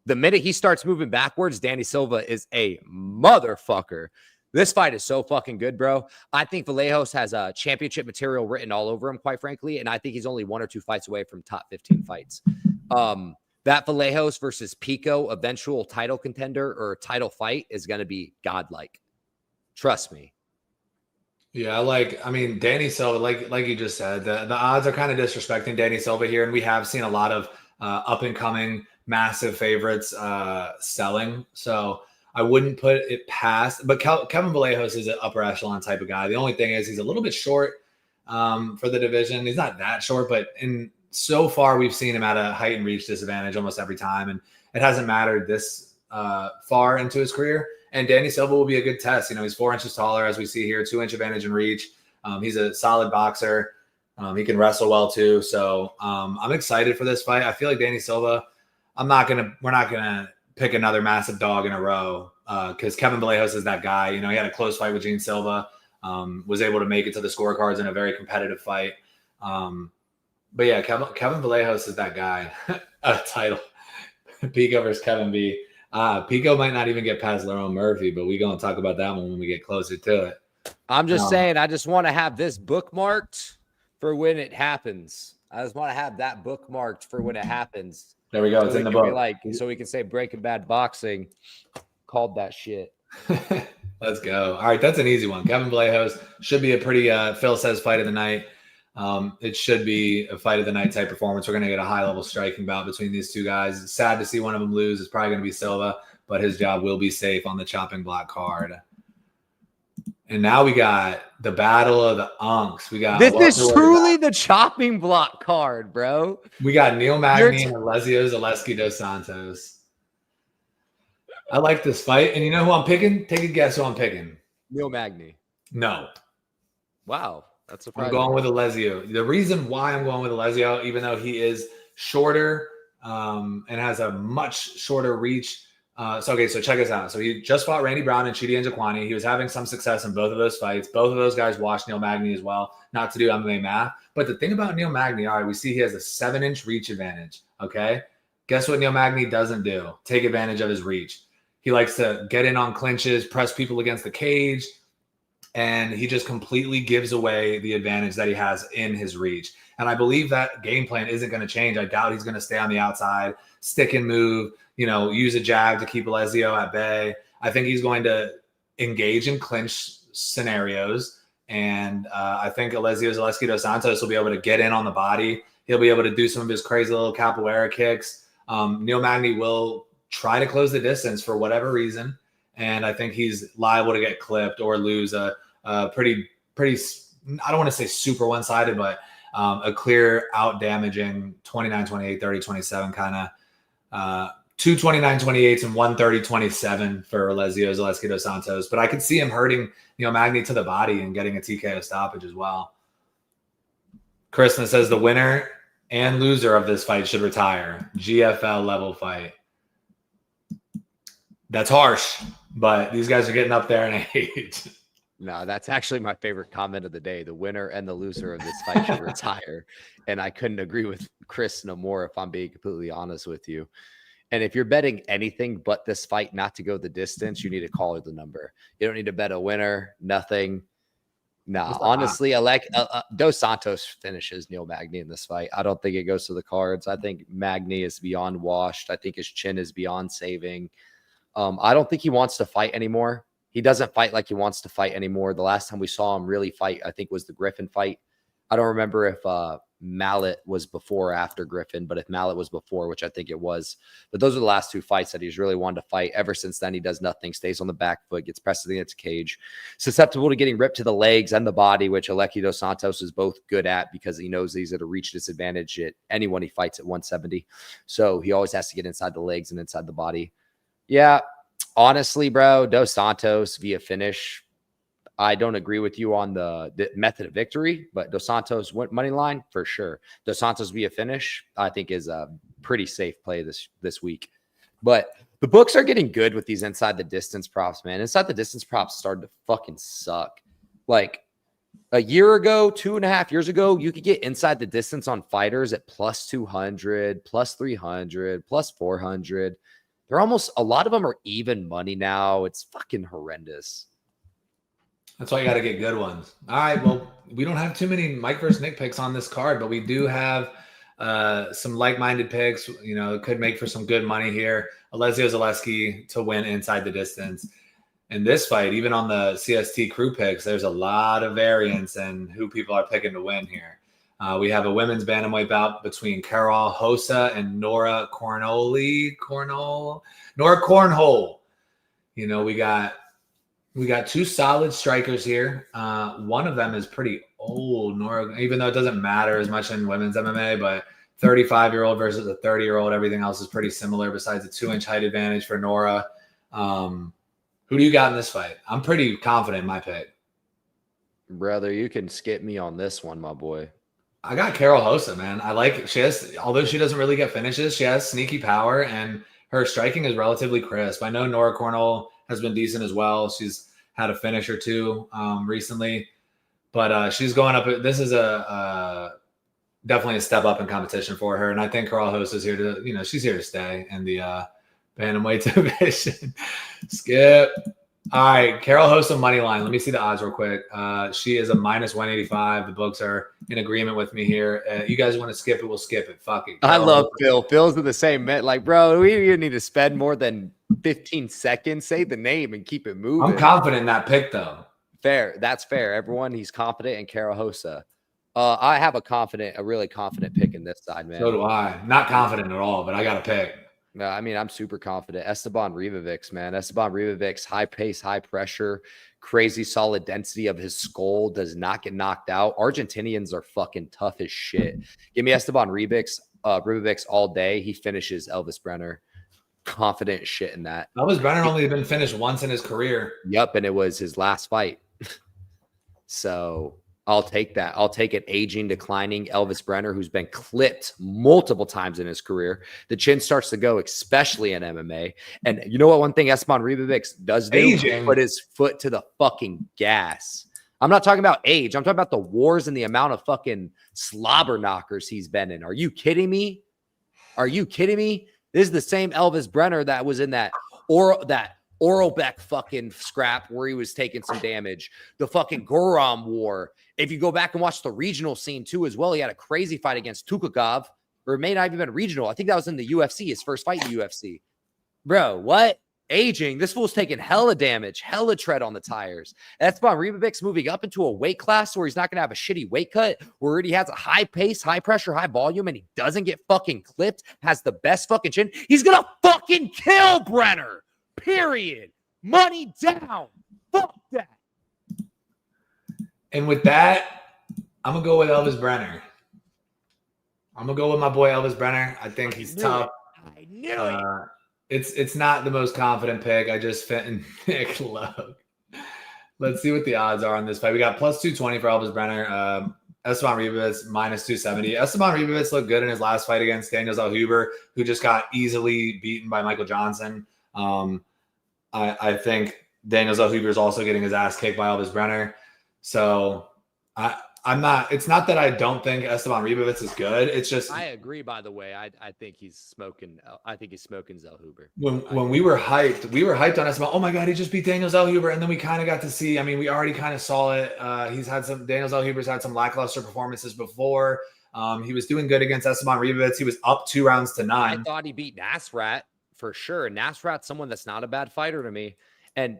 The minute he starts moving backwards, Danny Silva is a motherfucker. This fight is so fucking good, bro. I think Vallejos has a championship material written all over him, quite frankly, and I think he's only 1 or 2 fights away from top 15 fights. That Vallejos versus Pico eventual title contender or title fight is going to be godlike. Trust me. Yeah, Danny Silva, like you just said, the odds are kind of disrespecting Danny Silva here, and we have seen a lot of up-and-coming massive favorites selling. So I wouldn't put it past, but Kevin Vallejos is an upper echelon type of guy. The only thing is he's a little bit short for the division. He's not that short, but so far we've seen him at a height and reach disadvantage almost every time, and it hasn't mattered this far into his career. And Danny Silva will be a good test. He's 4 inches taller, as we see here, 2-inch advantage in reach. He's a solid boxer. He can wrestle well too. So I'm excited for this fight. I feel like Danny Silva, we're not gonna pick another massive dog in a row because Kevin Vallejos is that guy. He had a close fight with Gene Silva, was able to make it to the scorecards in a very competitive fight. But yeah, Kevin Vallejos is that guy. A title. Pico versus Kevin B. Pico might not even get past Lerone Murphy, but we're going to talk about that one when we get closer to it. I'm just saying, I just want to have this bookmarked for when it happens. I just want to have that bookmarked for when it happens. There we go. It's in the book. So we can say Breaking Bad Boxing called that shit. Let's go. All right, that's an easy one. Kevin Vallejos should be a pretty, Phil says, fight of the night. It should be a fight of the night type performance. We're going to get a high-level striking bout between these two guys. It's sad to see one of them lose. It's probably going to be Silva, but his job will be safe on the chopping block card. And now we got the battle of the unks. This is truly the chopping block card, bro. We got Neil Magny and Alessio Zaleski dos Santos. I like this fight. And you know who I'm picking? Take a guess who I'm picking. Neil Magny. No. Wow. That's surprising. I'm going with Alessio. The reason why I'm going with Alessio, even though he is shorter and has a much shorter reach, So check this out. So he just fought Randy Brown and Chidi Njokuani. He was having some success in both of those fights. Both of those guys watched Neil Magny as well, not to do MMA math. But the thing about Neil Magny, all right, we see he has a 7-inch reach advantage, okay? Guess what Neil Magny doesn't do? Take advantage of his reach. He likes to get in on clinches, press people against the cage, and he just completely gives away the advantage that he has in his reach. And I believe that game plan isn't going to change. I doubt he's going to stay on the outside, stick and move, use a jab to keep Alessio at bay. I think he's going to engage in clinch scenarios. And I think Alessio Zaleski dos Santos will be able to get in on the body. He'll be able to do some of his crazy little capoeira kicks. Neil Magny will try to close the distance for whatever reason. And I think he's liable to get clipped or lose a pretty, I don't want to say super one-sided, but a clear out damaging 29-28, 30-27 kind of 2 29-28s and 1 30-27 for Alessio Zaleski dos Santos. But I could see him hurting Magny to the body and getting a TKO stoppage as well. Krishna says the winner and loser of this fight should retire. GFL level fight. That's harsh, but these guys are getting up there in age. No, that's actually my favorite comment of the day. The winner and the loser of this fight should retire. And I couldn't agree with Chris no more, if I'm being completely honest with you. And if you're betting anything but this fight not to go the distance, you need to call the number. You don't need to bet a winner, nothing. No, honestly, I like Dos Santos finishes Neil Magny in this fight. I don't think it goes to the cards. I think Magny is beyond washed. I think his chin is beyond saving. I don't think he wants to fight anymore. He doesn't fight like he wants to fight anymore. The last time we saw him really fight, I think, was the Griffin fight. I don't remember if Mallet was before or after Griffin, but if Mallet was before, which I think it was. But those are the last 2 fights that he's really wanted to fight. Ever since then, he does nothing, stays on the back foot, gets pressed against the cage, susceptible to getting ripped to the legs and the body, which Alessio dos Santos is both good at because he knows he's at a reach disadvantage at anyone he fights at 170. So he always has to get inside the legs and inside the body. Yeah, honestly, bro, Dos Santos via finish. I don't agree with you on the method of victory, but Dos Santos money line for sure. Dos Santos via finish, I think, is a pretty safe play this week. But the books are getting good with these inside the distance props, man. Inside the distance props started to fucking suck. Like a year ago, 2.5 years ago, you could get inside the distance on fighters at plus 200, plus 300, plus 400. They're almost, a lot of them are even money now. It's fucking horrendous. That's why you got to get good ones. All right. Well, we don't have too many Mike versus Nick picks on this card, but we do have some like-minded picks. It could make for some good money here. Alessio Zaleski to win inside the distance. In this fight, even on the CST crew picks, there's a lot of variance in who people are picking to win here. We have a women's bantamweight bout between Carol Hossa and Nora Cornhole. Nora Cornhole. We got 2 solid strikers here. One of them is pretty old, Nora, even though it doesn't matter as much in women's MMA, but 35-year-old versus a 30-year-old, everything else is pretty similar besides a 2-inch height advantage for Nora. Who do you got in this fight? I'm pretty confident in my pick. Brother, you can skip me on this one, my boy. I got Carol Hossa, man. Although she doesn't really get finishes, she has sneaky power and her striking is relatively crisp. I know Nora Cornhole has been decent as well. She's had a finish or 2 recently, but she's going up. This is definitely a step up in competition for her. And I think Carol Hossa is here to, she's here to stay in the bantamweight division. Skip. All right, Carol Hossa money line. Let me see the odds real quick. She is a minus 185. The books are in agreement with me here. You guys want to skip it? We'll skip it. Fuck it. I love Phil. Phil's in the same minute. Like, bro, we need to spend more than 15 seconds. Say the name and keep it moving. I'm confident in that pick, though. Fair. That's fair. Everyone, he's confident in Carol Hossa. I have a really confident pick in this side, man. So do I. Not confident at all, but I got a pick. No, I mean, I'm super confident. Esteban Ribovics, man. Esteban Ribovics, high pace, high pressure, crazy solid density of his skull, does not get knocked out. Argentinians are fucking tough as shit. Give me Esteban Ribovics all day. He finishes Elvis Brenner. Confident shit in that. Elvis Brenner only been finished once in his career. Yep, and it was his last fight. So I'll take that. I'll take an aging, declining Elvis Brenner who's been clipped multiple times in his career. The chin starts to go, especially in MMA. And you know what? One thing Esteban Ribovics does do? Aging. Put his foot to the fucking gas. I'm not talking about age. I'm talking about the wars and the amount of fucking slobber knockers he's been in. Are you kidding me? Are you kidding me? This is the same Elvis Brenner that was in that Oralbeck fucking scrap where he was taking some damage. The fucking Goram war. If you go back and watch the regional scene too as well, he had a crazy fight against Tukagov, or it may not even been regional. I think that was in the UFC, his first fight in the UFC. Bro, what? Aging. This fool's taking hella damage, hella tread on the tires. That's about Ribovics moving up into a weight class where he's not going to have a shitty weight cut, where he has a high pace, high pressure, high volume, and he doesn't get fucking clipped, has the best fucking chin. He's going to fucking kill Brenner. Period. Money down. Fuck that. And with that, I'm going to go with Elvis Brenner. I'm going to go with my boy Elvis Brenner. I think he's tough. I knew it. It's not the most confident pick. I just fit in Nick Logue. Let's see what the odds are on this fight. We got plus 220 for Elvis Brenner. Esteban Ribovics minus 270. Esteban Ribovics looked good in his last fight against Daniel Zellhuber, who just got easily beaten by Michael Johnson. I think Daniel Zellhuber is also getting his ass kicked by Elvis Brenner. So I'm not. It's not that I don't think Esteban Ribovics is good. It's just I agree. By the way, I think he's smoking. I think he's smoking Zellhuber. When we were hyped on Esteban. Oh my God, he just beat Daniel Zellhuber, and then we kind of got to see. I mean, we already kind of saw it. Daniel Zellhuber's had some lackluster performances before. He was doing good against Esteban Ribovics. He was up 2 rounds to 9. I thought he beat Nasrat for sure. Nasrat's someone that's not a bad fighter to me, and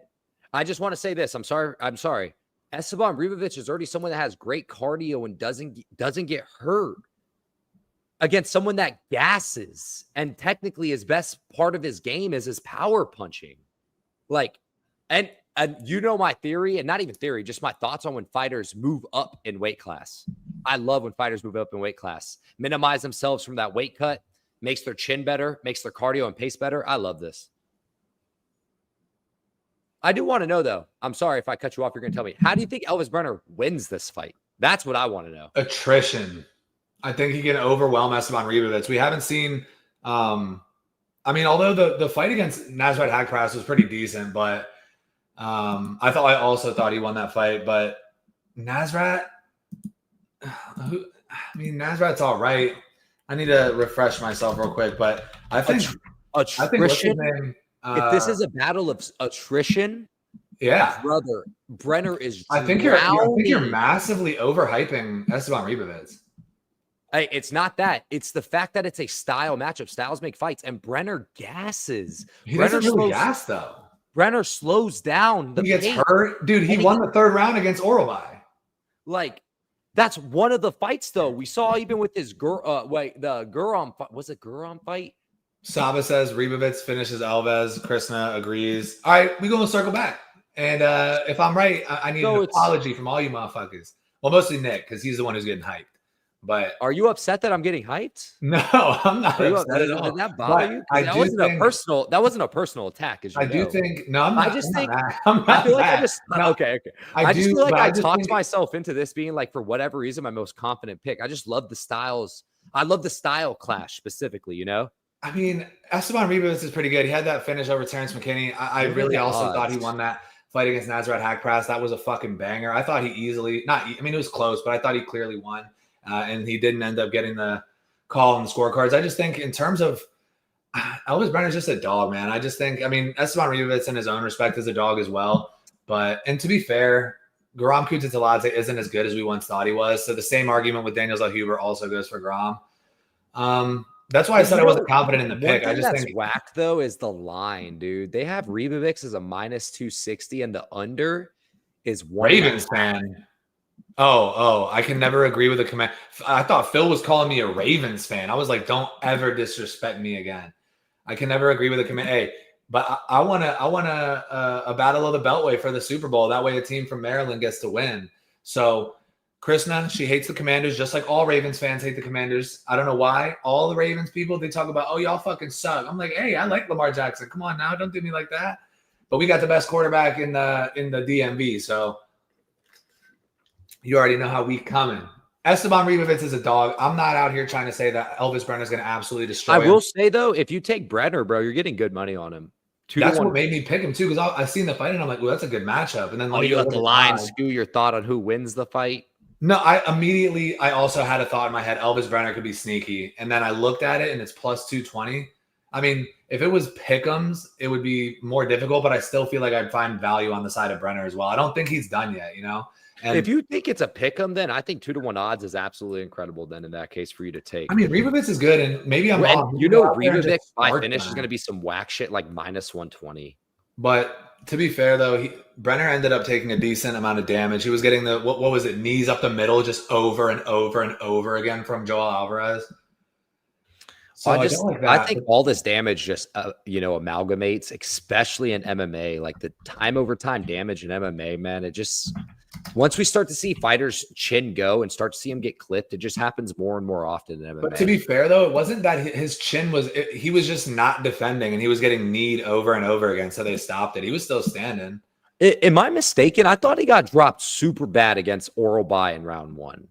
I just want to say this. I'm sorry. Esteban Ribovics is already someone that has great cardio and doesn't get hurt against someone that gasses. And technically his best part of his game is his power punching. Like, and you know my theory, and not even theory, just my thoughts on when fighters move up in weight class. I love when fighters move up in weight class, minimize themselves from that weight cut, makes their chin better, makes their cardio and pace better. I love this. I do want to know, though. I'm sorry if I cut you off. You're going to tell me. How do you think Elvis Brenner wins this fight? That's what I want to know. Attrition. I think he can overwhelm Esteban Ribovics. We haven't seen I mean, although the fight against Nasrat Haqparast was pretty decent, but I also thought he won that fight. But Nasrat's all right. I need to refresh myself real quick, but I think what's his name? If this is a battle of attrition, yeah, brother, Brenner is. I think you're massively overhyping Esteban Ribovics. Hey, it's not that. It's the fact that it's a style matchup. Styles make fights, and Brenner gasses. He doesn't really gas though. Brenner slows down. He gets hurt, dude. He won the 3rd round against Oralbai. Like, that's one of the fights though. We saw even with his the Guram fight. Was it Guram fight? Saba says Ribovics finishes Alves. Krishna agrees. All right, we're going to circle back. And if I'm right, I need an apology from all you motherfuckers. Well, mostly Nick, because he's the one who's getting hyped. But are you upset that I'm getting hyped? No, I'm not upset at all. Did that bother you? That wasn't a personal attack. As you know. do think. No, I'm not. I just think. I'm not. I feel like I just. No, okay. I just feel like I talked myself into this being like, for whatever reason, my most confident pick. I just love the styles. I love the style clash specifically. You know. I mean, Esteban Ribovics is pretty good. He had that finish over Terrence McKinney. I really also thought he won that fight against Nasrat Haqparast. That was a fucking banger. I thought he easily, it was close, but I thought he clearly won. And he didn't end up getting the call on the scorecards. I just think in terms of Elvis Brenner's just a dog, man. I just think, Esteban Ribovics in his own respect is a dog as well. And to be fair, Guram Kutateladze isn't as good as we once thought he was. So the same argument with Daniel Zellhuber also goes for Guram. That's why I said I wasn't confident in the pick. I just think whack though is the line, dude. They have Ribovics as a minus 260, and the under is Ravens fan. Oh, I can never agree with the comment. I thought Phil was calling me a Ravens fan. I was like, don't ever disrespect me again. I can never agree with the comment. Hey, but I want a battle of the Beltway for the Super Bowl. That way a team from Maryland gets to win. So Krishna, she hates the Commanders just like all Ravens fans hate the Commanders. I don't know why. All the Ravens people, they talk about, oh, y'all fucking suck. I'm like, hey, I like Lamar Jackson. Come on now. Don't do me like that. But we got the best quarterback in the DMV. So You already know how we coming. Esteban Ribovitz is a dog. I'm not out here trying to say that Elvis Brenner is going to absolutely destroy him. I will say, though, if you take Brenner, bro, you're getting good money on him. That's what made me pick him, too, because I seen the fight, and I'm like, well, that's a good matchup. And then you let the line skew your thought on who wins the fight? No, I also had a thought in my head, Elvis Brenner could be sneaky. And then I looked at it, and it's plus 220. I mean, if it was pick'ems, it would be more difficult, but I still feel like I'd find value on the side of Brenner as well. I don't think he's done yet, you know? And if you think it's a pick'em, then I think 2-1 odds is absolutely incredible. Then in that case, for you to take. I mean, Ribovitz is good, and maybe I'm wrong. You know, Ribovitz by finish is going to be some whack shit like minus 120. But to be fair, though, Brenner ended up taking a decent amount of damage. He was getting the what was it, knees up the middle, just over and over and over again from Joel Alvarez. So I think all this damage just amalgamates, especially in MMA. Like the time over time damage in MMA, man. It just once we start to see fighters chin go and start to see him get clipped, it just happens more and more often in MMA. But to be fair, though, it wasn't that his chin was he was just not defending, and he was getting kneed over and over again, so they stopped it. He was still standing. Am I mistaken? I thought he got dropped super bad against Oral By in round 1.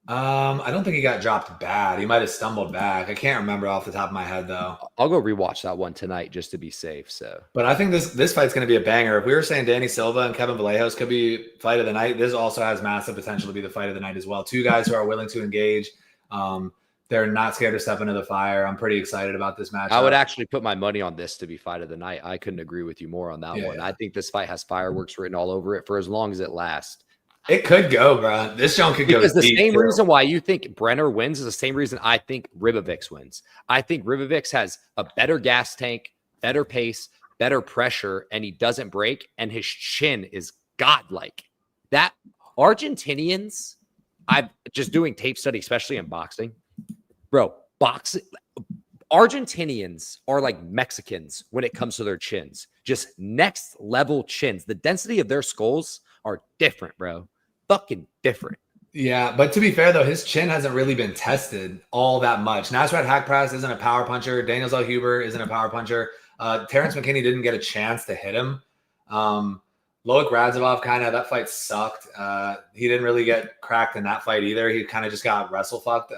I don't think he got dropped bad. He might have stumbled back. I can't remember off the top of my head, though. I'll go rewatch that one tonight just to be safe. So, but I think this fight's going to be a banger. If we were saying Danny Silva and Kevin Vallejos could be fight of the night, this also has massive potential to be the fight of the night as well. Two guys who are willing to engage. They're not scared to step into the fire. I'm pretty excited about this match. I would actually put my money on this to be fight of the night. I couldn't agree with you more on that one. Yeah. I think this fight has fireworks written all over it for as long as it lasts. It could go, bro. This show could go. Because the same reason why you think Brenner wins is the same reason I think Ribovitz wins. I think Ribovitz has a better gas tank, better pace, better pressure, and he doesn't break, and his chin is godlike. That Argentinians, I'm just doing tape study, especially in boxing. Bro, boxing Argentinians are like Mexicans when it comes to their chins. Just next level chins. The density of their skulls are different, bro. Fucking different. Yeah, but to be fair, though, his chin hasn't really been tested all that much. Nasrat Haqparast isn't a power puncher. Daniel Zellhuber isn't a power puncher. Terrence McKinney didn't get a chance to hit him. Loic Radzhabov that fight sucked. He didn't really get cracked in that fight either. He kind of just got wrestle fucked.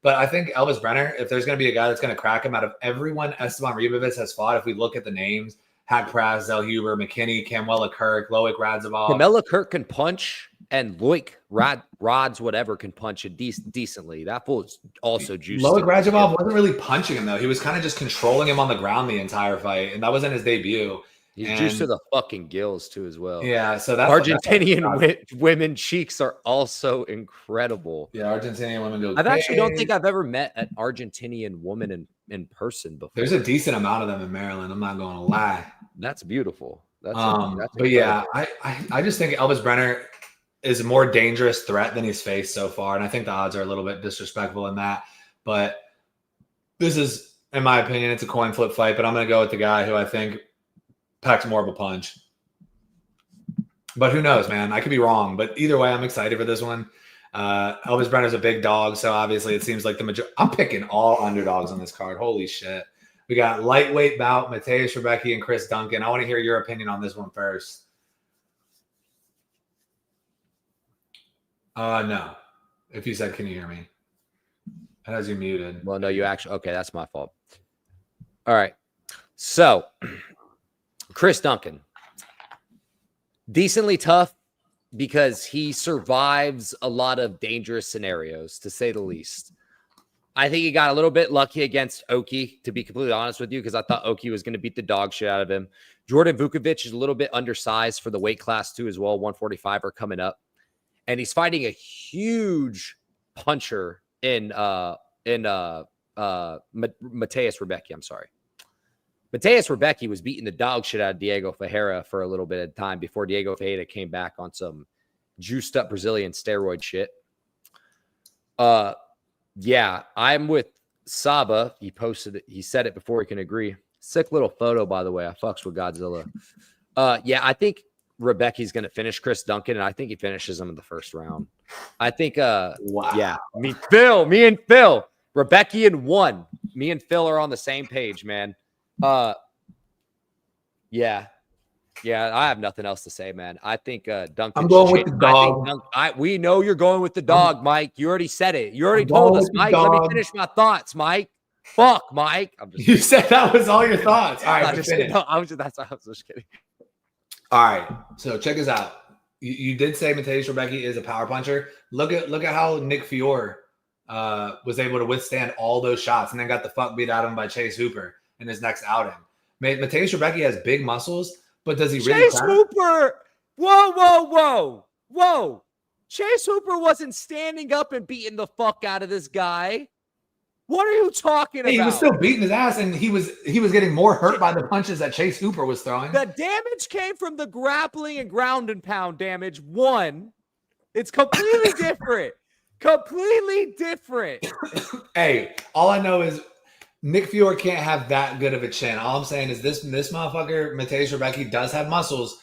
But I think Elvis Brenner, if there's going to be a guy that's going to crack him out of everyone Esteban Ribovitz has fought, if we look at the names, Haqparast, Zellhuber, McKinney, Kamwela Kirk, Loic Radzhabov. Kamwela Kirk can punch, and Loic Rods whatever can punch it decently. That fool is also juicy. Loic Radzhabov wasn't really punching him, though. He was kind of just controlling him on the ground the entire fight, and that wasn't his debut. He's juiced to the fucking gills, too, as well. Yeah, so that's Argentinian women cheeks are also incredible. Yeah, Argentinian women go. I actually don't think I've ever met an Argentinian woman in person before. There's a decent amount of them in Maryland. I'm not going to lie. That's beautiful. That's but yeah, I just think Elvis Brenner is a more dangerous threat than he's faced so far, and I think the odds are a little bit disrespectful in that. But this is, in my opinion, it's a coin flip fight. But I'm going to go with the guy who I think packs more of a punch. But who knows, man? I could be wrong. But either way, I'm excited for this one. Elvis Brenner's a big dog, so obviously it seems like the majority. I'm picking all underdogs on this card. Holy shit. We got lightweight bout, Mateusz Rebecki and Chris Duncan. I want to hear your opinion on this one first. No. If you said, can you hear me? It has you muted. Well, no, you actually. Okay, that's my fault. All right. So, Chris Duncan. Decently tough because he survives a lot of dangerous scenarios, to say the least. I think he got a little bit lucky against Oki, to be completely honest with you, because I thought Oki was going to beat the dog shit out of him. Jordan Vukovic is a little bit undersized for the weight class, too, as well. 145er coming up. And he's fighting a huge puncher in Mateusz Rebecki. I'm sorry. Mateusz Rebecki was beating the dog shit out of Diego Ferreira for a little bit of time before Diego Ferreira came back on some juiced up Brazilian steroid shit. Yeah, I'm with Saba. He posted it. He said it before he can agree. Sick little photo, by the way. I fucks with Godzilla. Yeah, I think Rebecki's going to finish Chris Duncan, and I think he finishes him in the first round. I think, wow. Yeah, me and Phil, Rebecki in 1. Me and Phil are on the same page, man. Yeah. Yeah, I have nothing else to say, man. I think Duncan. I'm going with the dog. We know you're going with the dog, Mike. You already said it. You already I'm told going us, with the Mike. Let me dog. finish my thoughts, Mike. Fuck, Mike. I'm just You said that was all your thoughts. All right, finish. No, I was just kidding. All right, so check this out. You did say Mateusz Rebecki is a power puncher. Look at how Nick Fiore was able to withstand all those shots and then got the fuck beat out of him by Chase Hooper in his next outing. Mateusz Rebecki has big muscles, but does he really? Chase Hooper? Whoa! Chase Hooper wasn't standing up and beating the fuck out of this guy. What are you talking about? He was still beating his ass, and he was getting more hurt by the punches that Chase Hooper was throwing. The damage came from the grappling and ground and pound damage. One, it's completely different. Completely different. Hey, all I know is Nick Fiore can't have that good of a chin. All I'm saying is this motherfucker, Mateusz Rebecki, does have muscles,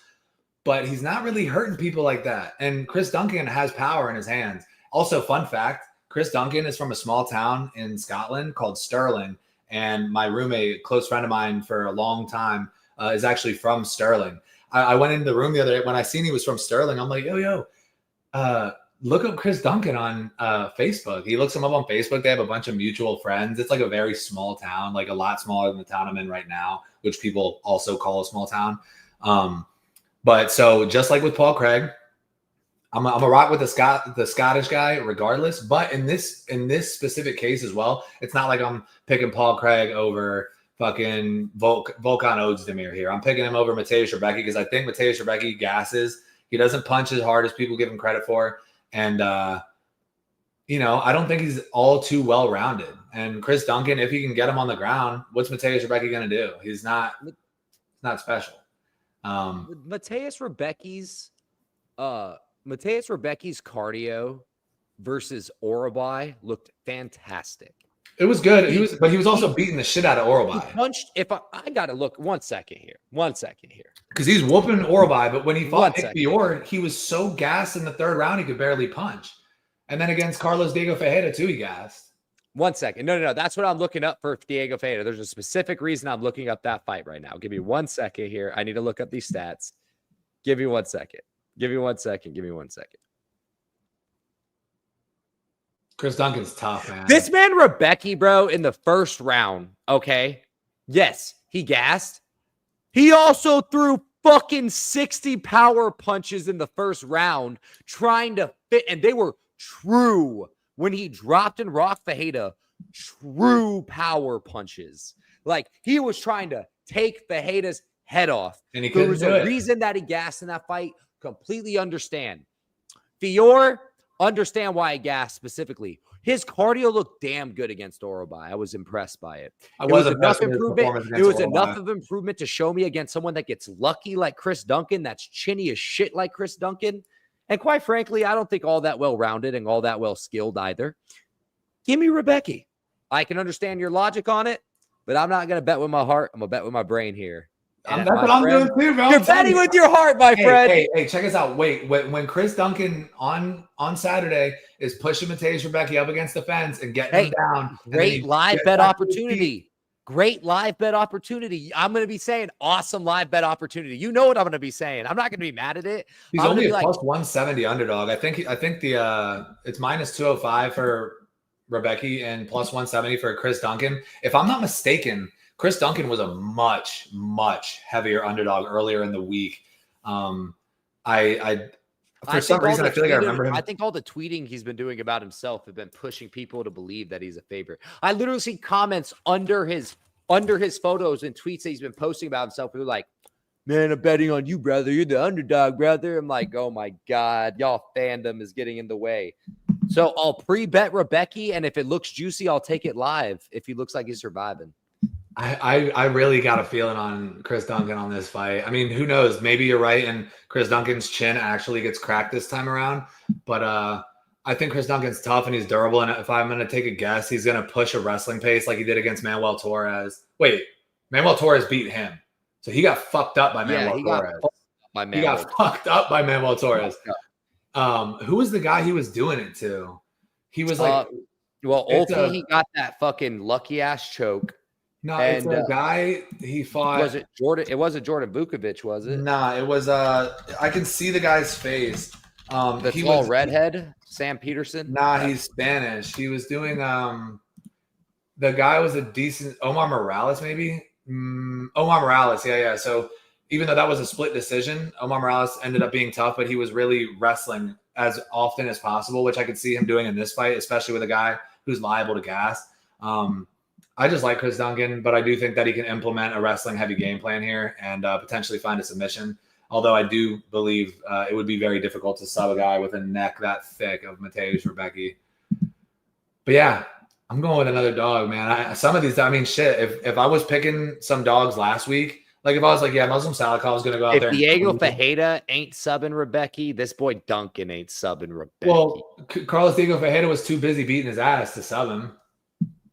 but he's not really hurting people like that. And Chris Duncan has power in his hands. Also, fun fact, Chris Duncan is from a small town in Scotland called Stirling. And my roommate, close friend of mine for a long time, is actually from Stirling. I went into the room the other day. When I seen he was from Stirling, I'm like, yo, look up Chris Duncan on Facebook. He looks him up on Facebook. They have a bunch of mutual friends. It's like a very small town, like a lot smaller than the town I'm in right now, which people also call a small town. But so just like with Paul Craig, I'm a rock with the Scottish guy regardless. But in this specific case as well, it's not like I'm picking Paul Craig over fucking Volkan Ozdemir here. I'm picking him over Mateusz Rebecki because I think Mateusz Rebecki gasses. He doesn't punch as hard as people give him credit for. And, I don't think he's all too well-rounded. And Chris Duncan, if he can get him on the ground, what's Mateusz Rebecki going to do? He's not special. Mateusz Rebecki's cardio versus Orobai looked fantastic. It was good. He was also beating the shit out of Orobai. Punched. If I got to look 1 second here. Because he's whooping Orobai, but when he fought Nick Fiore, he was so gassed in the third round he could barely punch. And then against Carlos Diego Ferreira too, he gassed. 1 second. No. That's what I'm looking up for Diego Ferreira. There's a specific reason I'm looking up that fight right now. Give me 1 second here. I need to look up these stats. Give me 1 second. Chris Duncan's tough, man. This man, Rebecki, bro, in the first round, okay? Yes, he gassed. He also threw fucking 60 power punches in the first round trying to fit, and they were true. When he dropped and rocked Fajeda, true power punches. Like, he was trying to take Fajeda's head off. And he couldn't do it. There was a reason that he gassed in that fight. Completely understand. Fiore, understand why he gassed specifically. His cardio looked damn good against Orobai. I was impressed by it. It was enough improvement. It was enough of improvement to show me against someone that gets lucky like Chris Duncan, that's chinny as shit like Chris Duncan. And quite frankly, I don't think all that well-rounded and all that well-skilled either. Give me Rebecki. I can understand your logic on it, but I'm not going to bet with my heart. I'm going to bet with my brain here. That's what I'm doing too, bro. You're betting with your heart, my friend. Hey, check us out. Wait, when Chris Duncan on Saturday is pushing Mateusz Rebecki up against the fence and getting him down. Great live bet opportunity. Great live bet opportunity. I'm going to be saying awesome live bet opportunity. You know what I'm going to be saying. I'm not going to be mad at it. He's only a plus 170 underdog. I think the it's minus 205 for Rebecki and plus 170 for Chris Duncan. If I'm not mistaken, Chris Duncan was a much, much heavier underdog earlier in the week. For some reason, I feel like I remember him. I think all the tweeting he's been doing about himself have been pushing people to believe that he's a favorite. I literally see comments under his photos and tweets that he's been posting about himself. Who are like, man, I'm betting on you, brother. You're the underdog, brother. I'm like, oh my God, y'all fandom is getting in the way. So I'll pre-bet Rebecki, and if it looks juicy, I'll take it live if he looks like he's surviving. I really got a feeling on Chris Duncan on this fight. I mean, who knows? Maybe you're right, and Chris Duncan's chin actually gets cracked this time around. But I think Chris Duncan's tough and he's durable. And if I'm going to take a guess, he's going to push a wrestling pace like he did against Manuel Torres. Wait, Manuel Torres beat him. So he got fucked up by Manuel Torres. He got fucked up by Manuel Torres. Who was the guy he was doing it to? He was like... Ulti, he got that fucking lucky-ass choke. No, it's a guy he fought. Was it Jordan? It wasn't Jordan Vukovic, was it? Nah, it was I can see the guy's face. The tall redhead, Sam Peterson. Nah, he's Spanish. He was doing the guy was a decent Omar Morales, maybe. Omar Morales, yeah. So even though that was a split decision, Omar Morales ended up being tough, but he was really wrestling as often as possible, which I could see him doing in this fight, especially with a guy who's liable to gas. I just like Chris Duncan, but I do think that he can implement a wrestling heavy game plan here and potentially find a submission. Although I do believe it would be very difficult to sub a guy with a neck that thick of Mateusz Rebecki. But yeah, I'm going with another dog, man. Some of these, I mean, shit. If I was picking some dogs last week, like if I was like, yeah, Muslim Salikov is going to go out there. If Diego Fajeda ain't subbing Rebecki, this boy Duncan ain't subbing Rebecki. Well, Carlos Diego Fajeda was too busy beating his ass to sub him.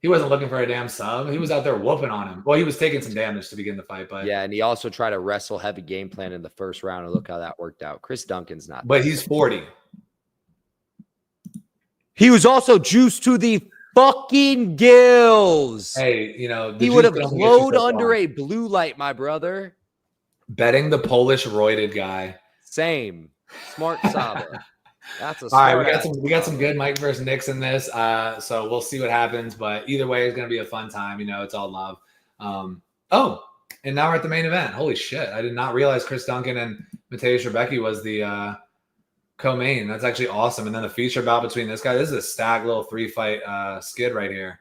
He wasn't looking for a damn sub. He was out there whooping on him. Well, he was taking some damage to begin the fight, but yeah, and he also tried to wrestle heavy game plan in the first round, and look how that worked out. Chris Duncan's not. But he's 40. He was also juiced to the fucking gills. Hey, he would have glowed under a blue light, my brother. Betting the Polish roided guy. Same. Smart Saba. That's a all right. We got some good Mike versus Nicks in this. So we'll see what happens. But either way, it's gonna be a fun time. It's all love. And now we're at the main event. Holy shit! I did not realize Chris Duncan and Mateusz Rebecki was the co-main. That's actually awesome. And then the feature bout between this guy. This is a stacked little 3-fight skid right here.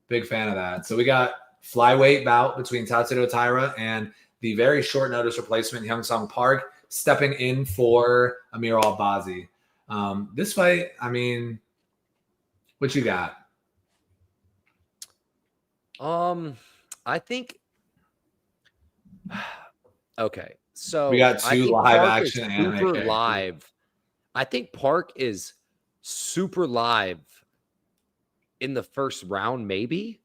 Big fan of that. So we got flyweight bout between Tatsuro Taira and the very short notice replacement Hyung-Sung Park stepping in for Amir Albazi. This fight, I mean, what you got? I think. Okay, so we got two live action anime super live. I think Park is super live in the first round, maybe.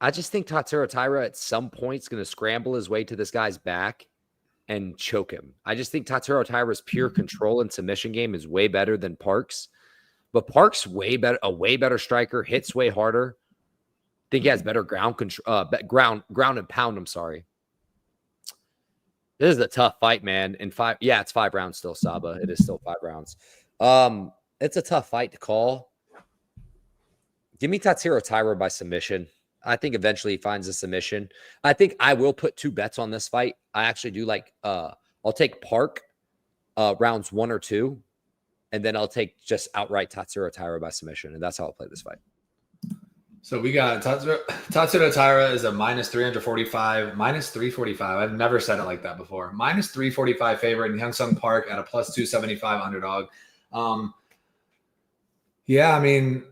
I just think Tatsuro Taira at some point is going to scramble his way to this guy's back and choke him. I just think Tatsuro Taira's pure control and submission game is way better than Park's. But Park's way better striker, hits way harder. I think he has better ground control, ground and pound. I'm sorry. This is a tough fight, man. It's 5 rounds still, Saba. It is still 5 rounds. It's a tough fight to call. Give me Tatsuro Taira by submission. I think eventually he finds a submission. I think I will put 2 bets on this fight. I actually do like I'll take Park rounds 1 or 2, and then I'll take just outright Tatsuro Taira by submission, and that's how I'll play this fight. So we got Tatsuro Taira is a minus 345, minus 345. I've never said it like that before. Minus 345 favorite, and Hyung-Sung Park at a plus 275 underdog. Yeah, I mean,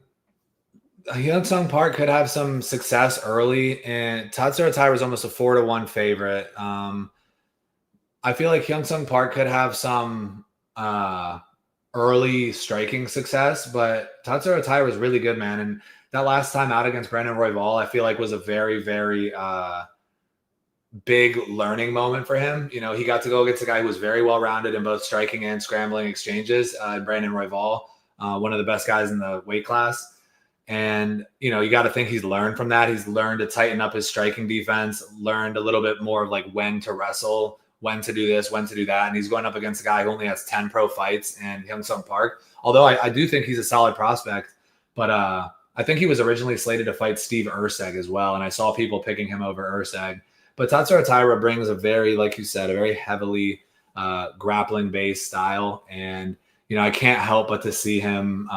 Hyung-Sung Park could have some success early, and Tatsuro Taira is almost a 4-1 favorite. I feel like Hyung-Sung Park could have some early striking success, but Tatsuro Taira was really good, man. And that last time out against Brandon Royval, I feel like was a very, very big learning moment for him. He got to go against a guy who was very well-rounded in both striking and scrambling exchanges, Brandon Royval, one of the best guys in the weight class. And, you got to think he's learned from that. He's learned to tighten up his striking defense, learned a little bit more of like when to wrestle, when to do this, when to do that. And he's going up against a guy who only has 10 pro fights and Hyung-Sung Park. Although I do think he's a solid prospect, but I think he was originally slated to fight Steve Erceg as well. And I saw people picking him over Erceg. But Tatsuro Taira brings a very, like you said, a very heavily grappling-based style. And, I can't help but to see him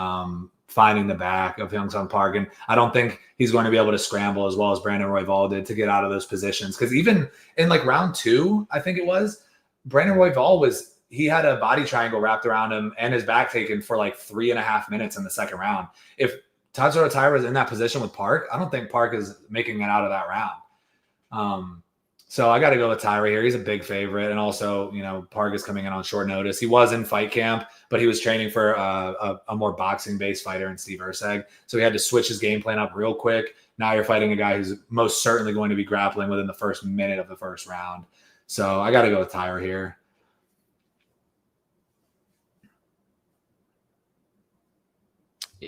finding the back of Hyung-Sung Park. And I don't think he's going to be able to scramble as well as Brandon Royval did to get out of those positions. Because even in like round 2, I think it was, Brandon Royval he had a body triangle wrapped around him and his back taken for like 3.5 minutes in the second round. If Tatsuro Taira is in that position with Park, I don't think Park is making it out of that round. So I got to go with Taira here. He's a big favorite. And also, Park is coming in on short notice. He was in fight camp, but he was training for a more boxing-based fighter in Steve Erceg. So he had to switch his game plan up real quick. Now you're fighting a guy who's most certainly going to be grappling within the first minute of the first round. So I got to go with Taira here.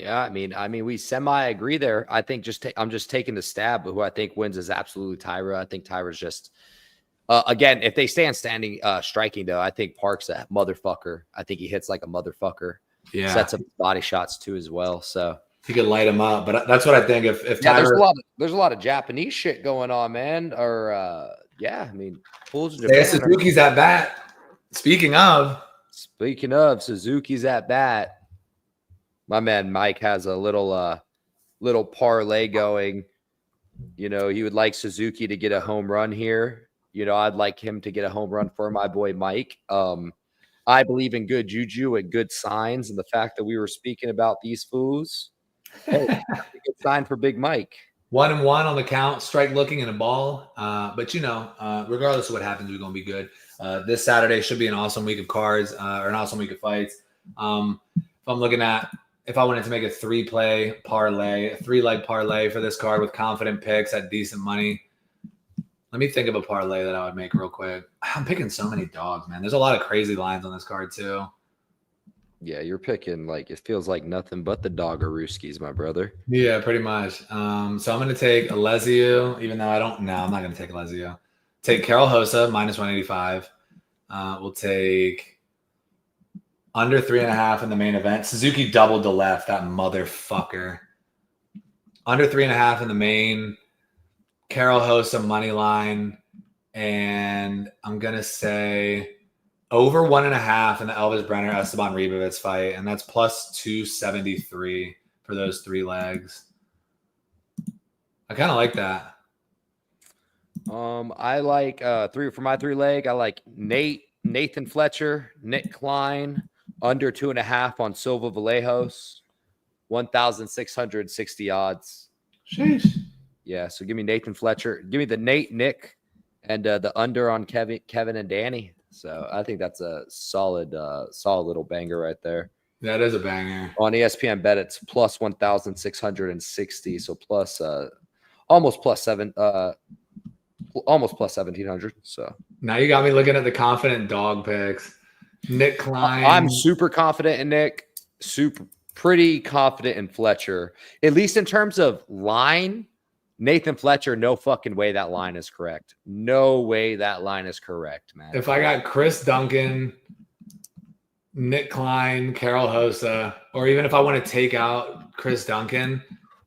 Yeah, I mean, we semi agree there. I think I'm just taking the stab, but who I think wins is absolutely Taira. I think Tyra's just again, if they stand standing striking though, I think Park's a motherfucker. I think he hits like a motherfucker. Yeah, sets up body shots too as well. So he could light him up. But that's what I think. If Taira, there's a lot of Japanese shit going on, man. Or yeah, I mean, pools in Japan, Japan. Suzuki's at bat. Speaking of Suzuki's at bat. My man Mike has a little parlay going. You know, he would like Suzuki to get a home run here. You know, I'd like him to get a home run for my boy Mike. I believe in good juju and good signs, and the fact that we were speaking about these fools, hey, a good sign for Big Mike. 1-1 on the count, strike looking and a ball. But you know, regardless of what happens, we're gonna be good. This Saturday should be an awesome week of cards or an awesome week of fights. If I wanted to make a 3-play parlay, a 3-leg parlay for this card with confident picks at decent money. Let me think of a parlay that I would make real quick. I'm picking so many dogs, man. There's a lot of crazy lines on this card too. Yeah, you're picking like it feels like nothing but the Doggerooskies, my brother. Yeah, pretty much. So I'm going to take Alessio, even though I'm not going to take Alessio. Take Carol Hossa, -185. We'll take under 3.5 in the main event. Suzuki doubled to left, that motherfucker. Under 3.5 in the main. Carol Hossa money line, and I'm gonna say over 1.5 in the Elvis Brenner Esteban Ribovitz fight, and that's +273 for those 3 legs. I kind of like that. I like for my 3-leg. I like Nathan Fletcher, Nick Klein, under 2.5 on Silva Vallejos, 1,660 odds. Sheesh. Yeah, so give me Nathan Fletcher. Give me the Nick, and the under on Kevin and Danny. So I think that's a solid little banger right there. That is a banger. On ESPN Bet, it's plus 1,660. So plus almost plus 1,700. So now you got me looking at the confident dog picks. Nick Klein. I'm super confident in Nick. Pretty confident in Fletcher, at least in terms of line. Nathan Fletcher, no fucking way that line is correct. No way that line is correct, man. If I got Chris Duncan, Nick Klein, Carol Hossa, or even if I want to take out Chris Duncan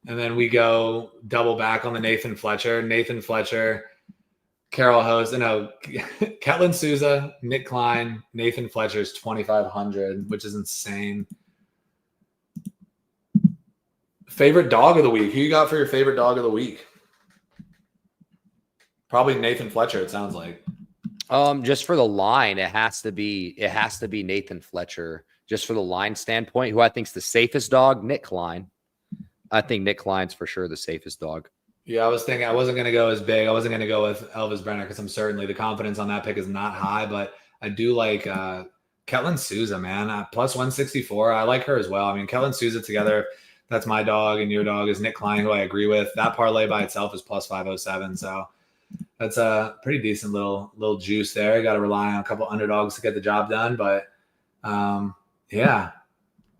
and then we go double back on the Nathan Fletcher, Carol Hossa, no, Ketlin Souza, Nick Klein, Nathan Fletcher's 2,500, which is insane. Favorite dog of the week. Who you got for your favorite dog of the week? Probably Nathan Fletcher, it sounds like. Just for the line, it has to be Nathan Fletcher. Just for the line standpoint, who I think is the safest dog, Nick Klein. I think Nick Klein's for sure the safest dog. Yeah, I was thinking I wasn't going to go as big. I wasn't going to go with Elvis Brenner because I'm certainly the confidence on that pick is not high, but I do like Ketlin Souza, man. Plus 164. I like her as well. I mean, Ketlin Souza together. That's my dog, and your dog is Nick Klein, who I agree with. That parlay by itself is plus 507, so that's a pretty decent little juice there. You got to rely on a couple underdogs to get the job done, but yeah,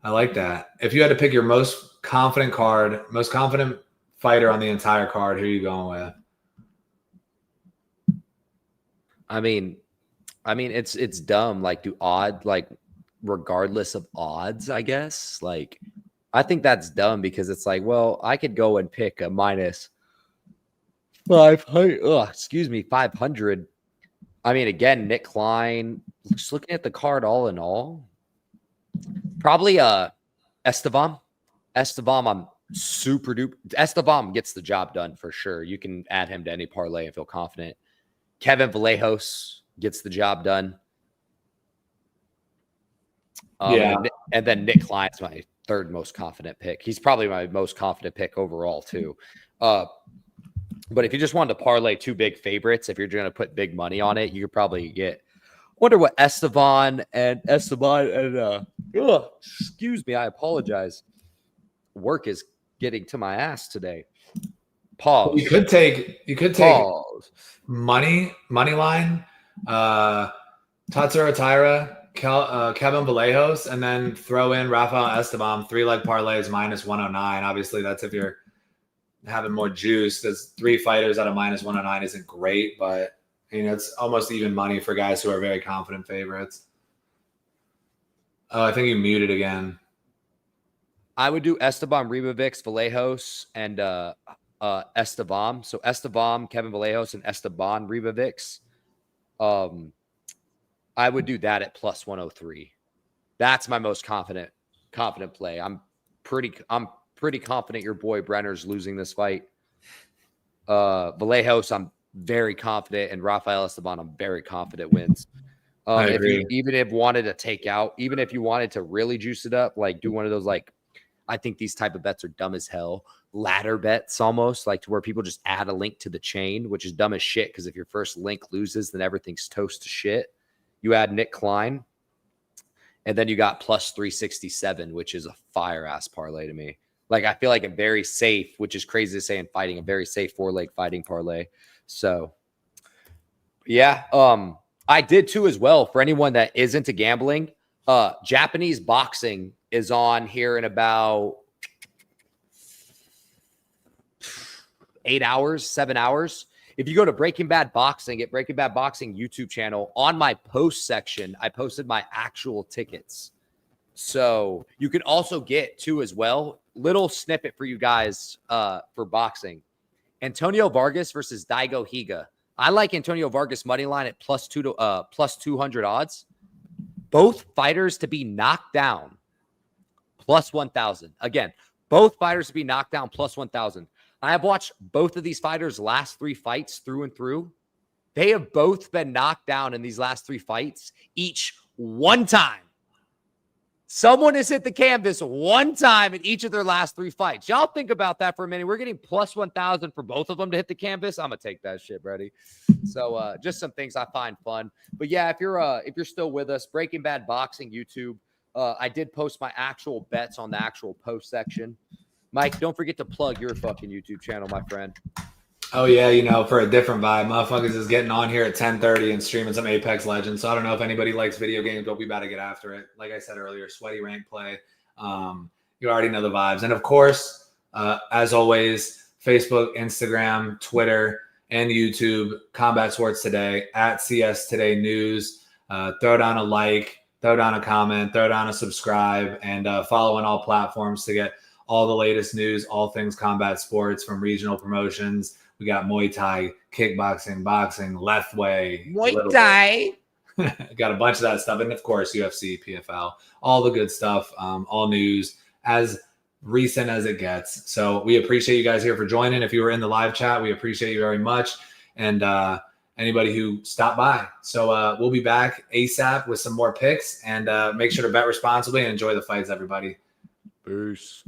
I like that. If you had to pick your most confident fighter on the entire card, who are you going with? I mean, it's dumb. Like, regardless of odds, I guess. Like, I think that's dumb because it's like, well, I could go and pick a minus 500. I mean, again, Nick Klein, just looking at the card all in all, probably Esteban, I'm super duper. Esteban gets the job done for sure. You can add him to any parlay and feel confident. Kevin Vallejos gets the job done. And then Nick Klein's my third most confident pick. He's probably my most confident pick overall too. But if you just wanted to parlay 2 big favorites, if you're going to put big money on it, you could probably get. Wonder what Esteban and excuse me, I apologize. Work is getting to my ass today. Pause. You could take Pause. money line. Tatsuro Taira, Kevin Vallejos, and then throw in Rafael Esteban, 3-leg parlays -109. Obviously, that's if you're having more juice. There's 3 fighters at a -109 isn't great, but it's almost even money for guys who are very confident favorites. Oh, I think you muted again. I would do Esteban, Ribovics, Vallejos, and Esteban. So Esteban, Kevin Vallejos, and Esteban, Ribovics. I would do that at +103. That's my most confident play. I'm pretty confident your boy Brenner's losing this fight. Vallejos, I'm very confident, and Rafael Esteban, I'm very confident wins. If you wanted to take out, even if you wanted to really juice it up, like do one of those, like, I think these type of bets are dumb as hell. Ladder bets almost, like to where people just add a link to the chain, which is dumb as shit. Because if your first link loses, then everything's toast to shit. You add Nick Klein, and then you got +367, which is a fire ass parlay to me. Like, I feel like a very safe, which is crazy to say in fighting, a very safe 4-leg fighting parlay. So, yeah, I did too as well. For anyone that isn't into gambling, Japanese boxing is on here in about 8 hours, 7 hours. If you go to Breaking Bad Boxing, at Breaking Bad Boxing YouTube channel, on my post section, I posted my actual tickets. So you can also get too as well. Little snippet for you guys for boxing. Antonio Vargas versus Daigo Higa. I like Antonio Vargas money line at +200 odds. Both fighters to be knocked down +1,000. Again, both fighters to be knocked down +1,000. I have watched both of these fighters' last 3 fights through and through. They have both been knocked down in these last 3 fights, each one time. Someone has hit the canvas one time in each of their last 3 fights. Y'all think about that for a minute. We're getting +1,000 for both of them to hit the canvas. I'm gonna take that shit, Brady. So just some things I find fun. But yeah, if you're still with us, Breaking Bad Boxing YouTube. I did post my actual bets on the actual post section. Mike, don't forget to plug your fucking YouTube channel, my friend. Oh, yeah, for a different vibe. Motherfuckers is getting on here at 10:30 and streaming some Apex Legends. So I don't know if anybody likes video games, but we about to get after it. Like I said earlier, sweaty rank play. You already know the vibes. And, of course, as always, Facebook, Instagram, Twitter, and YouTube, Combat Sports Today, at CS Today News. Throw down a like, throw down a comment, throw down a subscribe, and follow on all platforms to get all the latest news, all things combat sports from regional promotions. We got Muay Thai, kickboxing, boxing, Lethway. Muay Thai. Got a bunch of that stuff. And, of course, UFC, PFL, all the good stuff, all news as recent as it gets. So we appreciate you guys here for joining. If you were in the live chat, we appreciate you very much. And anybody who stopped by. So we'll be back ASAP with some more picks. And make sure to bet responsibly and enjoy the fights, everybody. Peace.